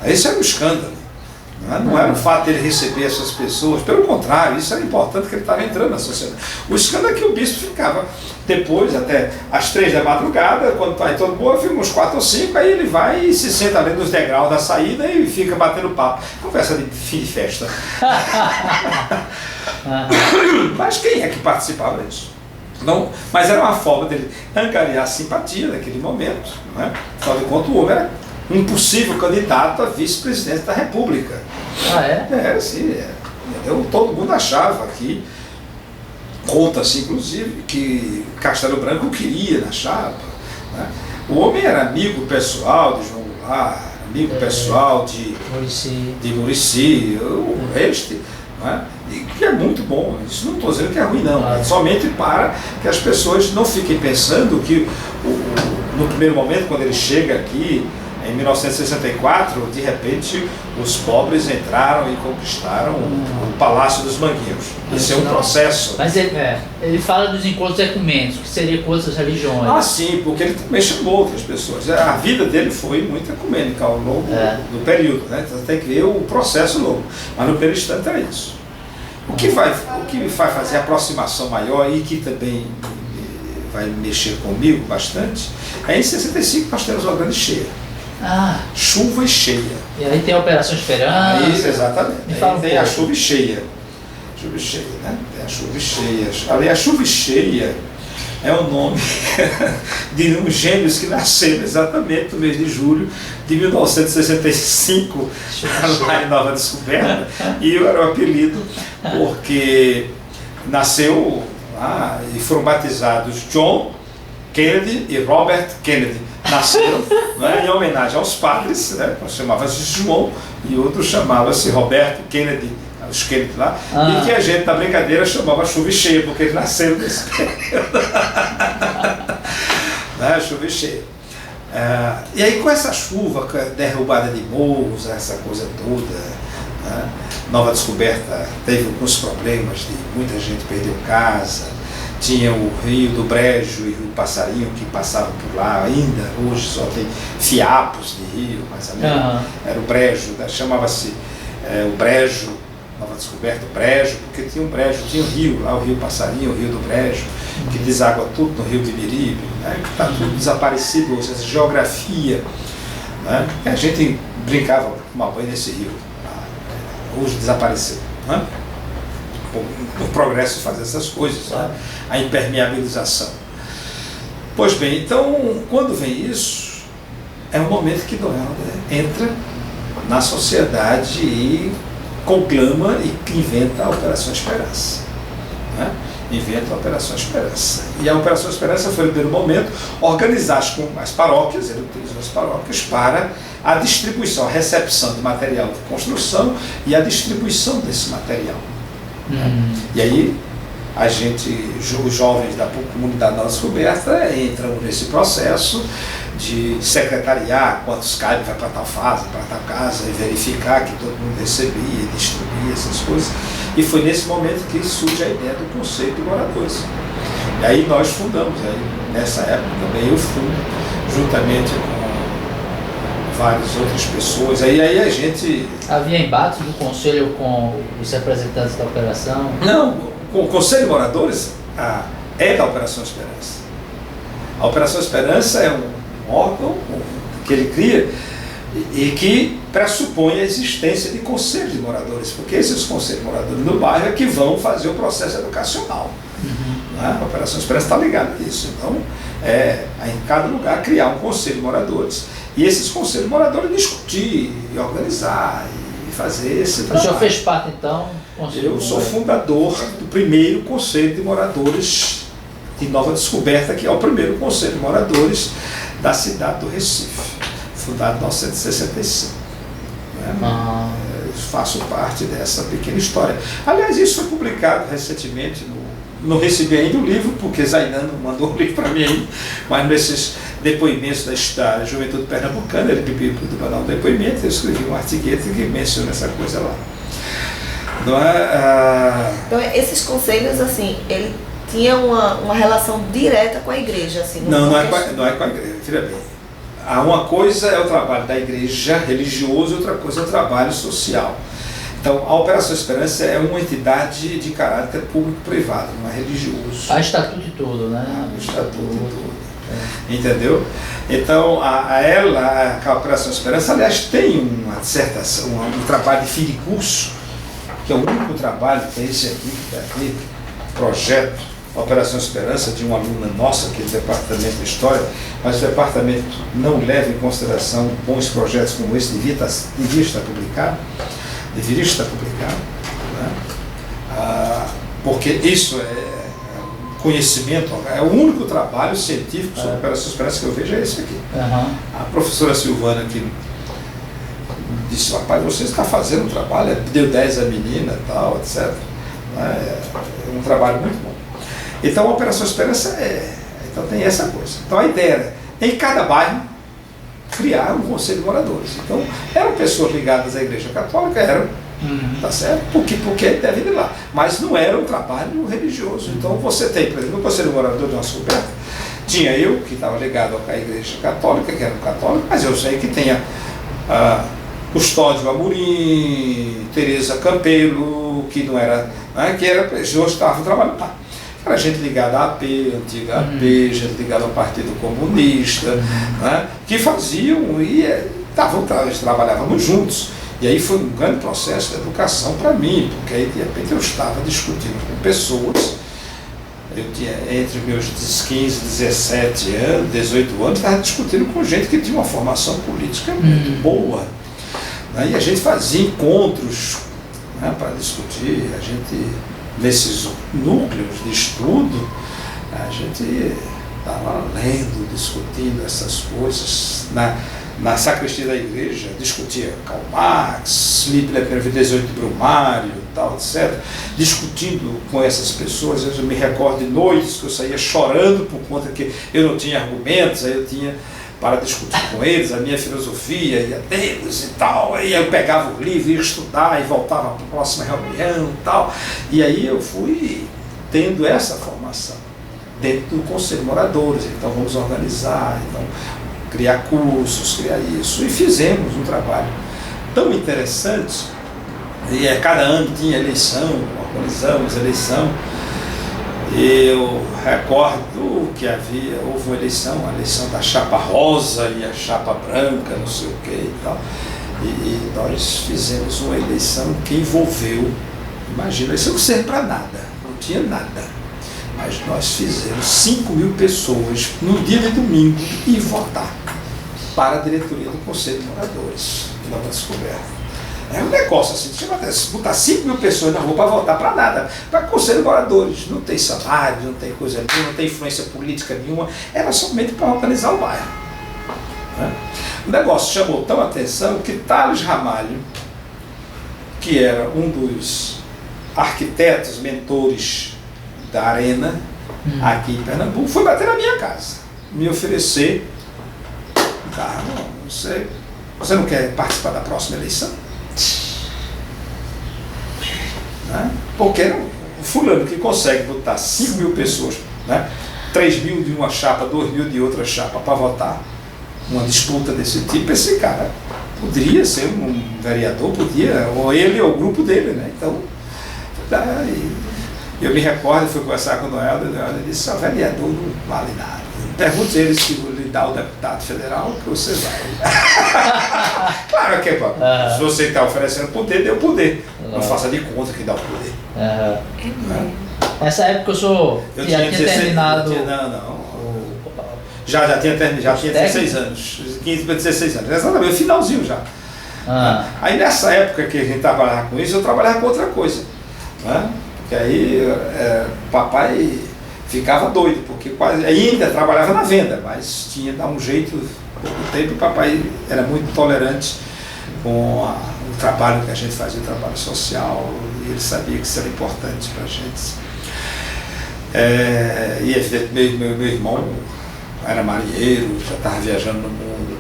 B: Esse era o escândalo. Não era o fato de ele receber essas pessoas, pelo contrário, isso era importante, que ele estava entrando na sociedade. O escândalo é que o bispo ficava depois, até às 3 da madrugada, quando está em todo boa, fica uns 4 ou 5, aí ele vai e se senta ali nos degraus da saída e fica batendo papo. Conversa de fim de festa. Mas quem é que participava disso? Não, mas era uma forma dele angariar a simpatia naquele momento. Né? Afinal de contas, o homem era um possível candidato a vice-presidente da República.
C: Ah, é?
B: Era, sim. Todo mundo achava que, conta-se inclusive, que Castelo Branco queria na chapa. Né? O homem era amigo pessoal de João Goulart, amigo pessoal de Muricy, né? E que é muito bom. Isso não estou dizendo que é ruim, não. É somente para que as pessoas não fiquem pensando que, no primeiro momento, quando ele chega aqui, em 1964, de repente, os pobres entraram e conquistaram o Palácio dos Mangueiros. Isso é um processo.
C: Mas ele fala dos encontros ecumênicos, que seriam com outras religiões.
B: Ah, sim, porque ele também chamou outras pessoas. A vida dele foi muito ecumênica ao longo do período, né? Então tem que ver o processo longo. Mas no primeiro instante é isso. O que vai fazer a aproximação maior e que também vai mexer comigo bastante, é em 65 nós temos uma grande cheia. Chuva e cheia.
C: E aí tem a Operação Esperança.
B: Isso, exatamente. Aí tem a chuva e cheia. Chuva e cheia, né? Tem a chuva e cheia. Ali, a chuva e cheia é o nome de uns gêmeos que nasceram exatamente no mês de julho de 1965, lá em Nova Descoberta. E era o apelido porque nasceu lá e foram batizados John Kennedy e Robert Kennedy. Nasceram, né, em homenagem aos padres, né, um chamava-se João e outro chamava-se Roberto Kennedy, os Kennedy lá, e que a gente na brincadeira chamava chuva e cheia, porque eles nasceram nesse período. Né, chuva e cheia. E aí com essa chuva, com a derrubada de morros, essa coisa toda, né, Nova Descoberta teve alguns problemas de muita gente perdeu casa. Tinha o Rio do Brejo e o Rio Passarinho que passavam por lá ainda, hoje só tem fiapos de rio, mas ali era o Brejo, né? Chamava-se o Brejo, Nova Descoberta, o Brejo, porque tinha um brejo, tinha o rio, lá o Rio Passarinho, o Rio do Brejo, que deságua tudo no Rio de Ibiribe, né? Que está tudo desaparecido hoje, essa geografia, né? A gente brincava com uma banha nesse rio, hoje desapareceu, né? O progresso faz essas coisas, né? A impermeabilização. Pois bem, então, quando vem isso, é o momento que Dom Helder entra na sociedade e conclama e inventa a Operação Esperança. Né? Inventa a Operação Esperança. E a Operação Esperança foi, no primeiro momento, organizar as paróquias, ele utilizou as paróquias para a distribuição, a recepção de material de construção e a distribuição desse material. E aí os jovens da comunidade Nova Descoberta entram nesse processo de secretariar quantos caibem, vai para tal fase, para tal casa, e verificar que todo mundo recebia, distribuía essas coisas. E foi nesse momento que surge a ideia do Conselho de Moradores. E aí nós fundamos, nessa época também eu fundo, juntamente com várias outras pessoas. Aí a gente...
C: Havia embate do Conselho com os representantes da operação?
B: Não, com o Conselho de Moradores é da Operação Esperança. A Operação Esperança é um órgão que ele cria e que pressupõe a existência de conselhos de moradores, porque esses conselhos de moradores no bairro é que vão fazer o processo educacional. Né? A Operação Esperança está ligada a isso. Então, em cada lugar criar um conselho de moradores e esses conselhos de moradores discutir, e organizar e fazer esse trabalho.
C: O senhor fez parte, então?
B: Eu sou fundador do primeiro Conselho de Moradores de Nova Descoberta, que é o primeiro Conselho de Moradores da cidade do Recife, fundado em 1965. Né? Faço parte dessa pequena história. Aliás, isso foi publicado recentemente, não recebi ainda o livro, porque Zainan não mandou o livro para mim ainda, mas nesses depoimentos da Juventude Pernambucana, ele pediu para mandar um depoimento, eu escrevi um artiguete que menciona essa coisa lá.
A: Então, esses conselhos, assim, ele tinha uma relação direta com a igreja, assim.
B: Não é com a igreja, filha bem. Uma coisa é o trabalho da igreja religioso, outra coisa é o trabalho social. Então, a Operação Esperança é uma entidade de caráter público-privado, não é religioso.
C: A estatuto e tudo, né?
B: O estatuto e tudo. Entendeu? Então, a Operação Esperança, aliás, tem uma dissertação, um trabalho de fim de curso, que é o único trabalho que é esse aqui, que está aqui, projeto Operação Esperança, de uma aluna nossa, que é do Departamento de História, mas o departamento não leva em consideração bons projetos como esse, deveria estar publicado, né? Porque isso é conhecimento, é o único trabalho científico sobre Operação Esperança que eu vejo é esse aqui. A professora Silvana que disse, rapaz, você está fazendo um trabalho, deu 10 a menina, tal, etc. É um trabalho muito bom. Então a Operação Esperança então tem essa coisa. Então a ideia era, em cada bairro, criar um conselho de moradores. Então eram pessoas ligadas à Igreja Católica, tá certo? Porque devem ir lá. Mas não era um trabalho religioso. Então você tem, por exemplo, no Conselho de Moradores de Nova Descoberta, tinha eu, que estava ligado à Igreja Católica, que era um católico, mas eu sei que tinha Custódio Amorim, Tereza Campelo, que não era, né, que era pessoas que estavam trabalhando lá. Era gente ligada à AP, antiga AP, gente ligada ao Partido Comunista, né, que faziam e trabalhávamos juntos. E aí foi um grande processo de educação para mim, porque aí de repente eu estava discutindo com pessoas, eu tinha entre meus 15, 17 anos, 18 anos, estava discutindo com gente que tinha uma formação política muito boa. Né, e a gente fazia encontros, né, para discutir, a gente, nesses núcleos de estudo, a gente estava lendo, discutindo essas coisas. Na sacristia da igreja, discutia Karl Marx, Libre 18 de Brumário, tal, etc. Discutindo com essas pessoas, eu me recordo de noites que eu saía chorando por conta que eu não tinha argumentos, aí eu tinha para discutir com eles a minha filosofia e a deles e tal. Aí eu pegava o livro, ia estudar e voltava para a próxima reunião e tal. E aí eu fui tendo essa formação dentro do Conselho de Moradores. Então vamos organizar, então criar cursos, criar isso. E fizemos um trabalho tão interessante. E cada ano tinha eleição, organizamos eleição. Eu recordo que houve uma eleição, a eleição da chapa rosa e a chapa branca, não sei o que e tal. E nós fizemos uma eleição que envolveu, imagina, isso não serve para nada, não tinha nada. Mas nós fizemos 5.000 pessoas no dia de domingo ir votar para a diretoria do Conselho de Moradores de Nova Descoberta. É um negócio assim, botar 5.000 pessoas na rua para votar para nada, para Conselho de Moradores, não tem salário, não tem coisa nenhuma, não tem influência política nenhuma, era somente para organizar o bairro. Né? O negócio chamou tão a atenção que Thales Ramalho, que era um dos arquitetos, mentores da Arena, aqui em Pernambuco, foi bater na minha casa, me oferecer, tá, você não quer participar da próxima eleição? Né? Porque o fulano que consegue botar 5.000 pessoas, né? 3.000 de uma chapa, 2.000 de outra chapa para votar, uma disputa desse tipo, esse cara poderia ser um vereador, podia, ou ele ou o grupo dele, né? Então, eu me recordo, fui conversar com o Noel, e disse, vereador não vale nada. Pergunte ele se lhe dá o deputado federal, que você vai. Claro que se você está oferecendo poder, dê o poder. Não faça de conta que dá o poder.
C: Nessa época eu tinha terminado.
B: Já tinha 16 anos. 15 para 16 anos. Exatamente, finalzinho já. Aí nessa época que a gente trabalhava com isso, eu trabalhava com outra coisa. Né? Porque aí papai ficava doido, porque quase ainda trabalhava na venda, mas tinha dado um jeito, pouco tempo, e papai era muito tolerante com o trabalho que a gente fazia, o trabalho social, e ele sabia que isso era importante para a gente. E evidentemente meu irmão era marinheiro, já estava viajando no mundo,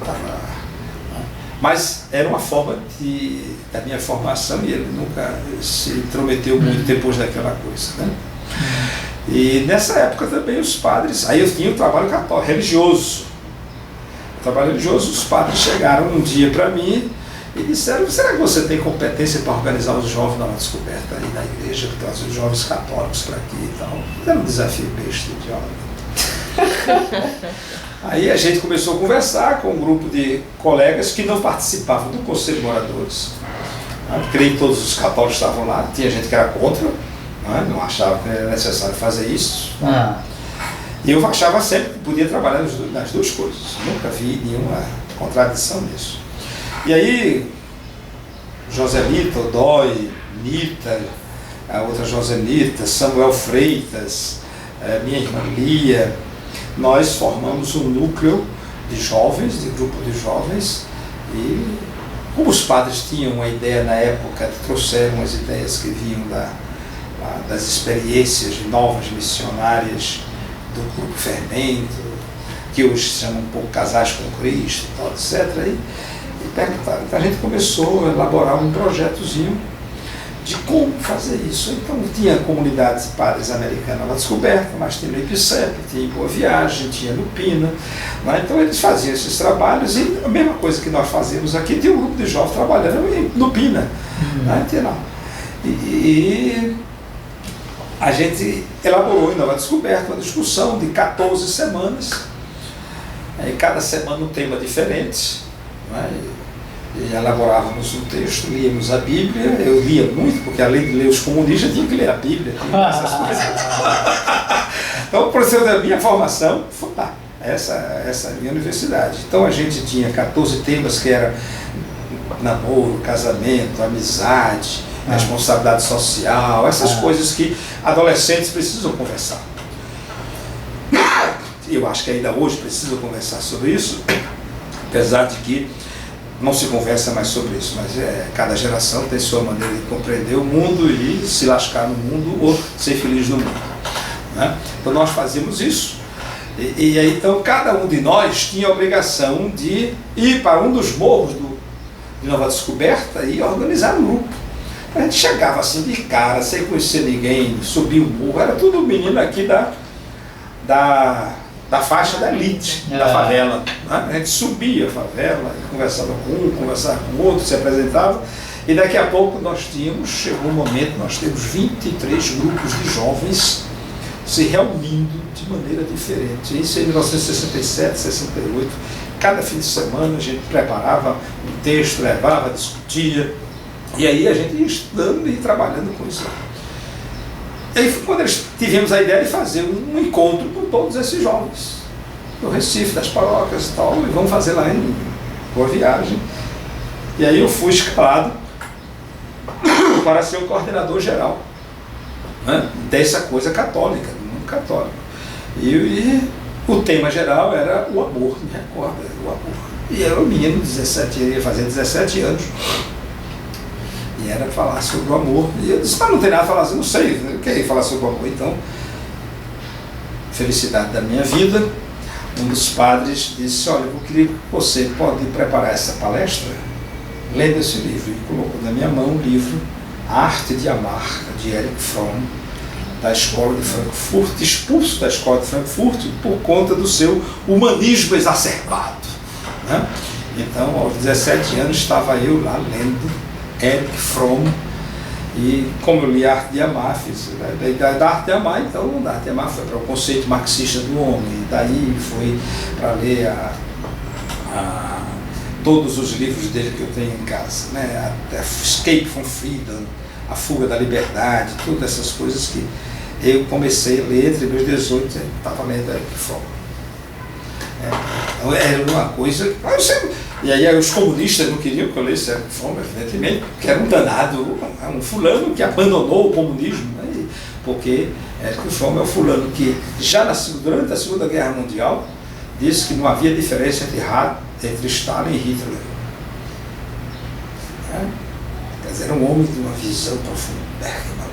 B: mas era uma forma da minha formação, e ele nunca se intrometeu muito depois daquela coisa, né? E nessa época também os padres, aí eu tinha o trabalho católico, religioso. O trabalho religioso, os padres chegaram um dia para mim e disseram, será que você tem competência para organizar os jovens na descoberta aí na igreja, trazer os jovens católicos para aqui e tal? Era um desafio besta, idiota. Aí a gente começou a conversar com um grupo de colegas que não participavam do Conselho de Moradores. Porque nem todos os católicos estavam lá, tinha gente que era contra, não achava que era necessário fazer isso. E eu achava sempre que podia trabalhar nas duas coisas. Nunca vi nenhuma contradição nisso. E aí, Joselita, Odói, Nita, a outra Joselita, Samuel Freitas, minha irmã Lia, nós formamos um núcleo de jovens, de grupo de jovens, e como os padres tinham uma ideia na época, trouxeram as ideias que vinham das experiências novas missionárias do Grupo Fermento, que hoje se chama um pouco Casais com Cristo, tal, etc. E perguntaram. Então a gente começou a elaborar um projetozinho de como fazer isso. Então tinha comunidades de padres americanas lá descoberta, mas tinha no Ipicep, tinha em Boa Viagem, tinha no Pina. Né? Então eles faziam esses trabalhos, e a mesma coisa que nós fazíamos aqui, tinha um grupo de jovens trabalhando no Pina. Né? E a gente elaborou em Nova Descoberta uma discussão de 14 semanas, e cada semana um tema diferente, né? E elaborávamos um texto, líamos a Bíblia, eu lia muito, porque além de ler os comunistas, tinha que ler a Bíblia, essas coisas. Então, o processo da minha formação foi lá, essa é a minha universidade. Então a gente tinha 14 temas que eram namoro, casamento, amizade, responsabilidade social, essas coisas que adolescentes precisam conversar. Eu acho que ainda hoje precisam conversar sobre isso, apesar de que não se conversa mais sobre isso, mas cada geração tem sua maneira de compreender o mundo e se lascar no mundo ou ser feliz no mundo. Né? Então nós fazíamos isso, e aí então cada um de nós tinha a obrigação de ir para um dos morros de Nova Descoberta e organizar um grupo. A gente chegava assim de cara, sem conhecer ninguém, subia o morro, era tudo menino aqui da faixa da elite, da favela. Né? A gente subia a favela, conversava com um, conversava com o outro, se apresentava, e daqui a pouco chegou um momento, nós temos 23 grupos de jovens se reunindo de maneira diferente. Isso em 1967, 68, cada fim de semana a gente preparava um texto, levava, discutia, e aí a gente ia estudando e trabalhando com isso. E aí foi quando tivemos a ideia de fazer um encontro com todos esses jovens, do Recife, das paróquias e tal, e vamos fazer lá em Boa Viagem. E aí eu fui escalado para ser o coordenador geral, né, dessa coisa católica, do mundo católico. E o tema geral era o amor, me recordo, o amor. E eu, menino, 17 anos, ia fazer 17 anos. E era falar sobre o amor. E eu disse, mas não tem nada a falar, não sei, eu queria falar sobre o amor. Então, felicidade da minha vida, um dos padres disse: olha, eu queria que você pode preparar essa palestra lendo esse livro. E colocou na minha mão o livro A Arte de Amar, de Erich Fromm, da escola de Frankfurt, expulso da escola de Frankfurt por conta do seu humanismo exacerbado, né? Então, aos 17 anos, estava eu lá lendo Erich Fromm, e como eu li A Arte de Amar, fiz da Arte de Amar, então da Arte de Amar foi para o conceito marxista do homem, e daí foi para ler todos os livros dele que eu tenho em casa, né? Escape from Freedom, A Fuga da Liberdade, todas essas coisas que eu comecei a ler entre meus 18 e estava lendo Erich Fromm. Então era uma coisa. E aí os comunistas não queriam que eu lesse Erich Fromm, evidentemente, porque era um danado, um fulano que abandonou o comunismo, né? Porque Erich Fromm é um fulano que já durante a Segunda Guerra Mundial disse que não havia diferença entre Stalin e Hitler. Quer dizer, era um homem de uma visão profunda.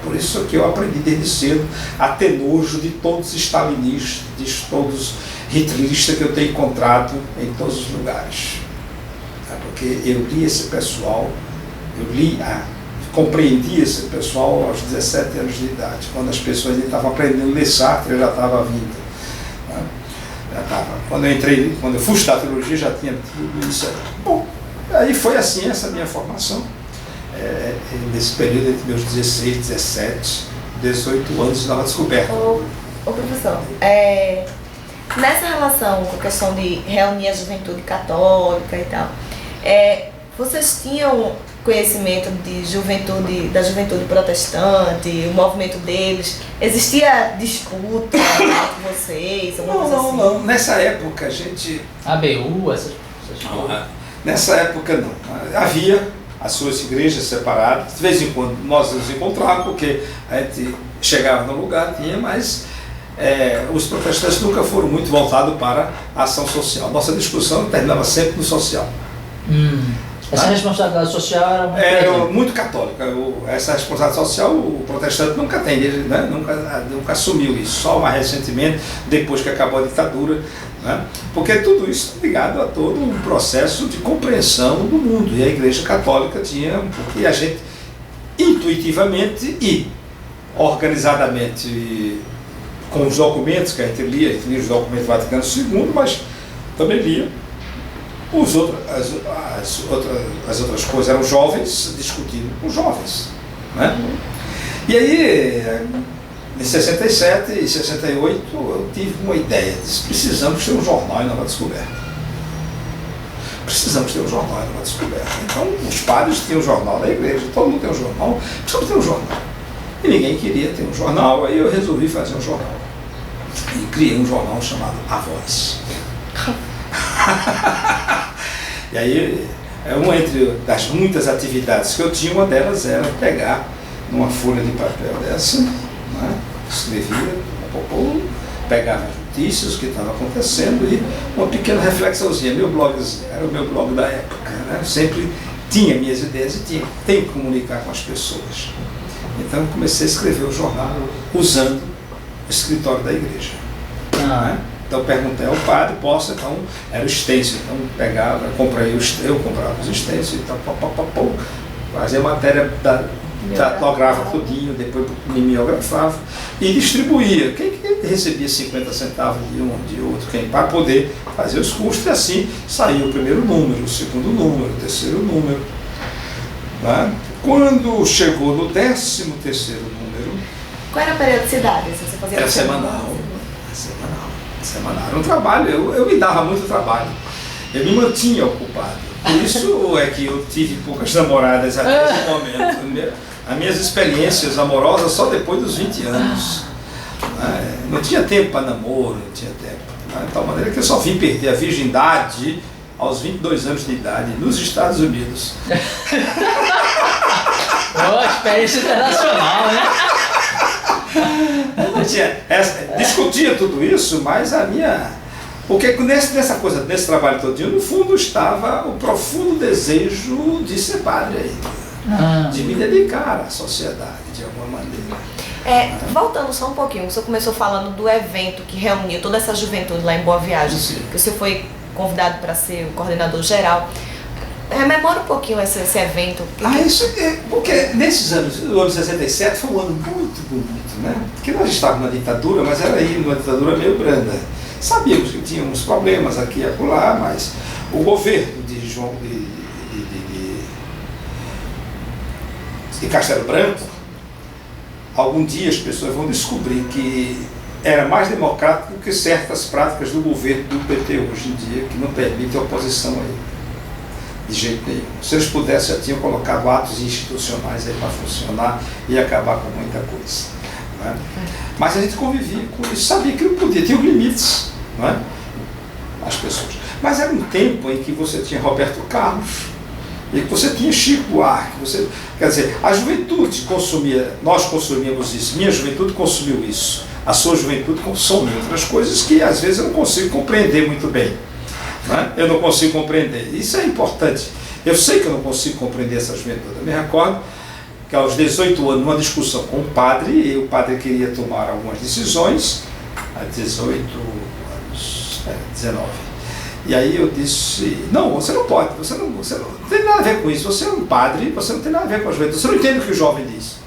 B: Por isso que eu aprendi desde cedo a ter nojo de todos os stalinistas, de todos os hitleristas que eu tenho encontrado em todos os lugares. Porque eu li esse pessoal, compreendi esse pessoal aos 17 anos de idade, quando as pessoas ainda estavam aprendendo a ler Sartre, eu já estava vindo. Quando eu fui estudar teologia, já tinha tudo isso aí. Bom, aí foi assim essa minha formação. Nesse período entre meus 16, 17, 18 anos de nova descoberta.
A: Ô professor, nessa relação com a questão de reunir a juventude católica e tal, vocês tinham conhecimento da juventude protestante, o movimento deles? Existia disputa entre vocês?
B: Não. Nessa época a gente...
C: ABU, essas coisas?
B: Nessa época não. Havia as suas igrejas separadas, de vez em quando nós nos encontrávamos, porque a gente chegava no lugar, mas os protestantes nunca foram muito voltados para a ação social. Nossa discussão terminava sempre no social.
C: Essa responsabilidade social
B: era muito católica. Essa responsabilidade social o protestante nunca tem, ele, né? nunca assumiu isso, só mais recentemente, depois que acabou a ditadura, né? Porque tudo isso está ligado a todo um processo de compreensão do mundo, e a Igreja Católica tinha um pouco, e a gente intuitivamente e organizadamente, com os documentos que a gente lia os documentos do Vaticano II, mas também lia as outras coisas. Eram jovens discutindo com jovens, né? E aí, em 67 e 68, eu tive uma ideia, disse: precisamos ter um jornal em Nova Descoberta. Precisamos ter um jornal em Nova Descoberta. Então, os padres tinham um jornal da igreja, todo mundo tem um jornal, precisamos ter um jornal. E ninguém queria ter um jornal, aí eu resolvi fazer um jornal. E criei um jornal chamado A Voz. E aí, das muitas atividades que eu tinha, uma delas era pegar numa folha de papel dessa, né, escrevia, pegava as notícias, o que estava acontecendo, e uma pequena reflexãozinha, meu blogzinho, era o meu blog da época, né? Sempre tinha minhas ideias e tenho que comunicar com as pessoas. Então eu comecei a escrever o jornal usando o escritório da igreja. Né? Então perguntei ao padre, então era o stencil, então eu comprava os stencils, então, fazia matéria datográfica tudinho, depois mimeografava e distribuía. Quem recebia 50 centavos de um, de outro, para poder fazer os custos, e assim saiu o primeiro número, o segundo número, o terceiro número. Né? Quando chegou no 13º número...
A: Qual era a periodicidade? Você fazia
B: era semanal. Era um trabalho, eu me dava muito trabalho. Eu me mantinha ocupado. Por isso é que eu tive poucas namoradas até esse momento. As minhas experiências amorosas só depois dos 20 anos. Não tinha tempo para namoro, não tinha tempo. De tal maneira que eu só vim perder a virgindade aos 22 anos de idade nos Estados Unidos.
C: Experiência internacional, né?
B: Discutia tudo isso, mas a minha... Porque nesse trabalho todinho, no fundo, estava o profundo desejo de ser padre ainda. De me dedicar à sociedade, de alguma maneira.
A: Voltando só um pouquinho, o senhor começou falando do evento que reuniu toda essa juventude lá em Boa Viagem, que o senhor foi convidado para ser o coordenador geral. Rememora um pouquinho esse evento.
B: Porque nesses anos, o ano 67 foi um ano muito bonito, né? Porque nós estávamos na ditadura, mas era aí uma ditadura meio branda. Sabíamos que tinha uns problemas aqui e acolá, mas o governo de Castelo Branco, algum dia as pessoas vão descobrir que era mais democrático que certas práticas do governo do PT hoje em dia, que não permitem oposição a ele. De jeito nenhum. Se eles pudessem, já tinham colocado atos institucionais aí para funcionar e acabar com muita coisa. Não é? Mas a gente convivia com isso, sabia que não podia, tinha os limites, não é? As pessoas. Mas era um tempo em que você tinha Roberto Carlos, e que você tinha Chico Buarque, quer dizer, a juventude consumia, nós consumíamos isso, minha juventude consumiu isso, a sua juventude consome outras coisas que às vezes eu não consigo compreender muito bem. Né? Eu não consigo compreender. Isso é importante. Eu sei que eu não consigo compreender essa juventude. Eu me recordo que aos 18 anos, numa discussão com o padre, e o padre queria tomar algumas decisões, há 18 anos, 19. E aí eu disse, não, você não pode, você não tem nada a ver com isso, você é um padre, você não tem nada a ver com a juventude, você não entende o que o jovem diz.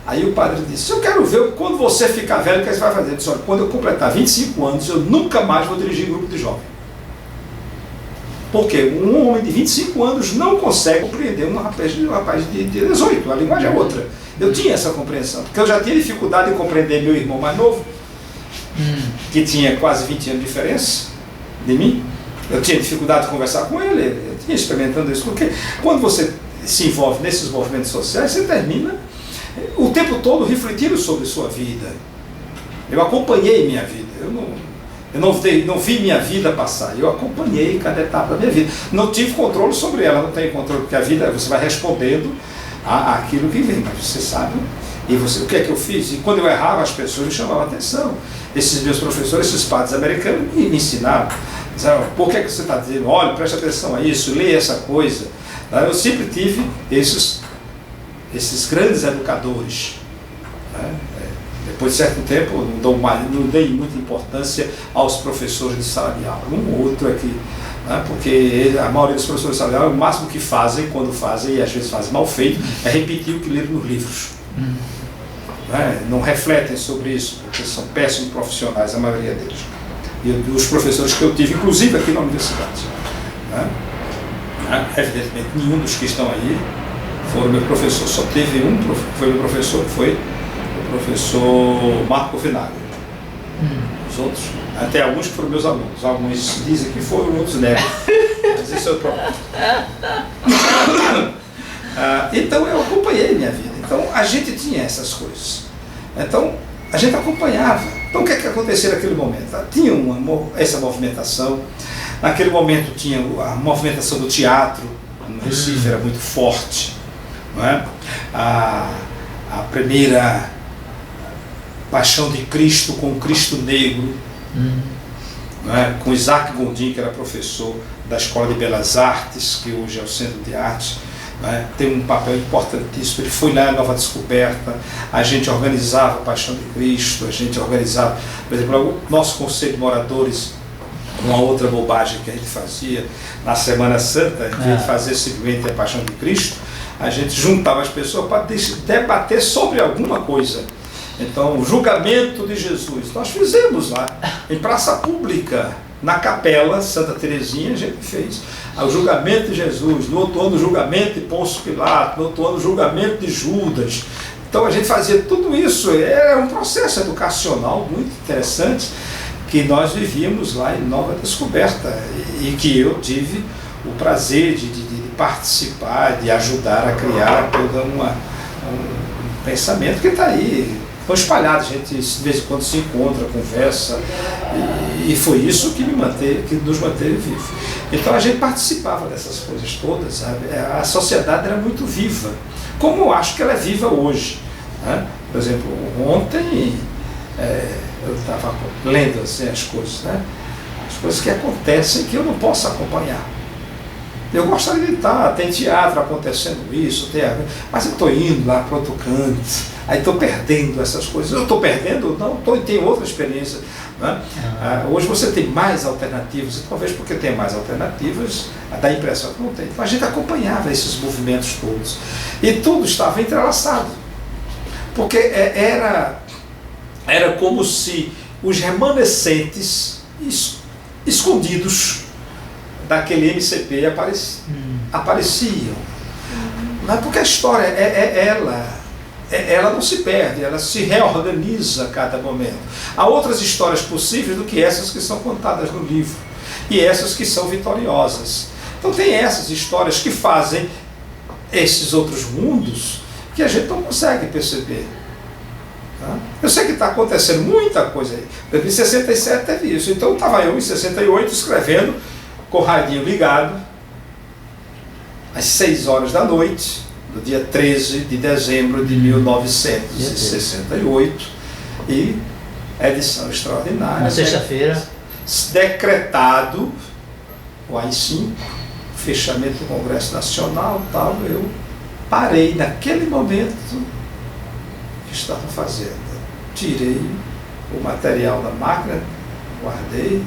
B: Aí o padre disse, eu quero ver quando você ficar velho, o que você vai fazer? Eu disse, olha, quando eu completar 25 anos, eu nunca mais vou dirigir grupo de jovem. Porque um homem de 25 anos não consegue compreender um rapaz de 18, a linguagem é outra. Eu tinha essa compreensão, porque eu já tinha dificuldade em compreender meu irmão mais novo, que tinha quase 20 anos de diferença de mim. Eu tinha dificuldade de conversar com ele, eu tinha experimentando isso, porque quando você se envolve nesses movimentos sociais, você termina o tempo todo refletindo sobre sua vida. Eu acompanhei minha vida, eu não vi minha vida passar, eu acompanhei cada etapa da minha vida. Não tive controle sobre ela, não tenho controle, porque a vida você vai respondendo àquilo que vem, mas você sabe. E o que é que eu fiz? E quando eu errava, as pessoas me chamavam a atenção. Esses meus professores, esses padres americanos, me ensinaram. Diziam, por que é que você está dizendo? Olha, preste atenção a isso, leia essa coisa. Eu sempre tive esses grandes educadores. Depois de certo tempo, não dei muita importância aos professores de sala de aula. Um ou outro aqui. Porque a maioria dos professores de sala de aula, o máximo que fazem, quando fazem, e às vezes fazem mal feito, é repetir o que leram nos livros. Não refletem sobre isso, porque são péssimos profissionais, a maioria deles. E os professores que eu tive, inclusive aqui na universidade. Evidentemente, nenhum dos que estão aí foram meu professor. Só teve um que foi meu professor, que foi o professor Marco Vinagre. Os outros, até alguns que foram meus alunos. Alguns dizem que foram, outros negam. Mas esse é o problema. Então eu acompanhei minha vida. Então a gente tinha essas coisas. Então a gente acompanhava. Então o que é que acontecia naquele momento? Tinha essa movimentação. Naquele momento tinha a movimentação do teatro. No Recife era muito forte. Não é? A primeira Paixão de Cristo com o Cristo Negro. Não é? Com Isaac Gondim, que era professor da Escola de Belas Artes, que hoje é o Centro de Arte. Tem um papel importantíssimo. Ele foi lá em Nova Descoberta, a gente organizava a Paixão de Cristo, a gente organizava, por exemplo, o nosso Conselho de Moradores, uma outra bobagem que a gente fazia na Semana Santa, em vez de fazer simplesmente a Paixão de Cristo, a gente juntava as pessoas para debater sobre alguma coisa. Então, o julgamento de Jesus, nós fizemos lá, em praça pública, na Capela Santa Terezinha, a gente fez o julgamento de Jesus, no outro ano o julgamento de Pôncio Pilato, no outro ano o julgamento de Judas. Então a gente fazia tudo isso, era um processo educacional muito interessante que nós vivíamos lá em Nova Descoberta e que eu tive o prazer de participar, de ajudar a criar todo um pensamento que está aí. Estão espalhados, a gente de vez em quando se encontra, conversa, e foi isso que nos manteve vivos. Então a gente participava dessas coisas todas, sabe? A sociedade era muito viva, como eu acho que ela é viva hoje. Né? Por exemplo, ontem eu estava lendo assim, as coisas que acontecem que eu não posso acompanhar. Eu gostaria de estar, tem teatro acontecendo isso, mas eu estou indo lá para outro canto, aí estou perdendo essas coisas. Eu estou perdendo? Não, tenho outra experiência. Né? Hoje você tem mais alternativas, e talvez porque tem mais alternativas, dá a impressão que não tem. Então a gente acompanhava esses movimentos todos. E tudo estava entrelaçado. Porque era como se os remanescentes escondidos daquele MCP apareciam. Não é porque a história ela não se perde, ela se reorganiza a cada momento. Há outras histórias possíveis do que essas que são contadas no livro, e essas que são vitoriosas. Então tem essas histórias que fazem esses outros mundos que a gente não consegue perceber. Tá? Eu sei que está acontecendo muita coisa aí. Em 67 teve isso, então estava eu em 68 escrevendo com o radinho ligado, às 6 horas da noite, no dia 13 de dezembro de 1968, e edição extraordinária.
C: Na sexta-feira.
B: Decretado o AI-5, fechamento do Congresso Nacional, tal, eu parei naquele momento que estava fazendo. Tirei o material da máquina, guardei,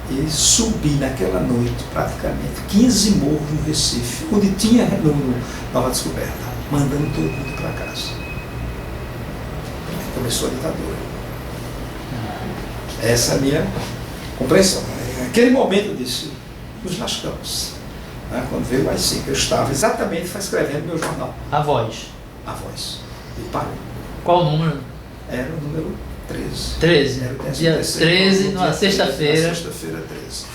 B: e subi naquela noite praticamente 15 morros no Recife, onde tinha Nova Descoberta, mandando todo mundo para casa. Aí começou a ditadura. Essa é a minha compreensão. Naquele momento eu disse, nos lascamos. Quando veio o AI-5, eu estava exatamente escrevendo meu jornal.
C: A Voz.
B: A Voz. E parou.
C: Qual o número?
B: Era o número 13.
C: 13. Dia 13, numa sexta-feira.
B: Sexta-feira 13.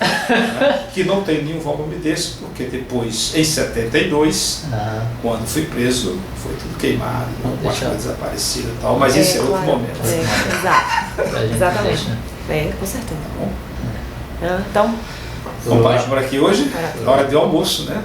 B: Que não tem nenhum volume desse, porque depois, em 72, quando fui preso, foi tudo queimado, algumas coisas desaparecidas e tal, mas esse é outro momento.
A: Exato. Exatamente. Com certeza.
B: Tá bom?
A: Então,
B: Vamos parar por aqui hoje, na hora de almoço, né?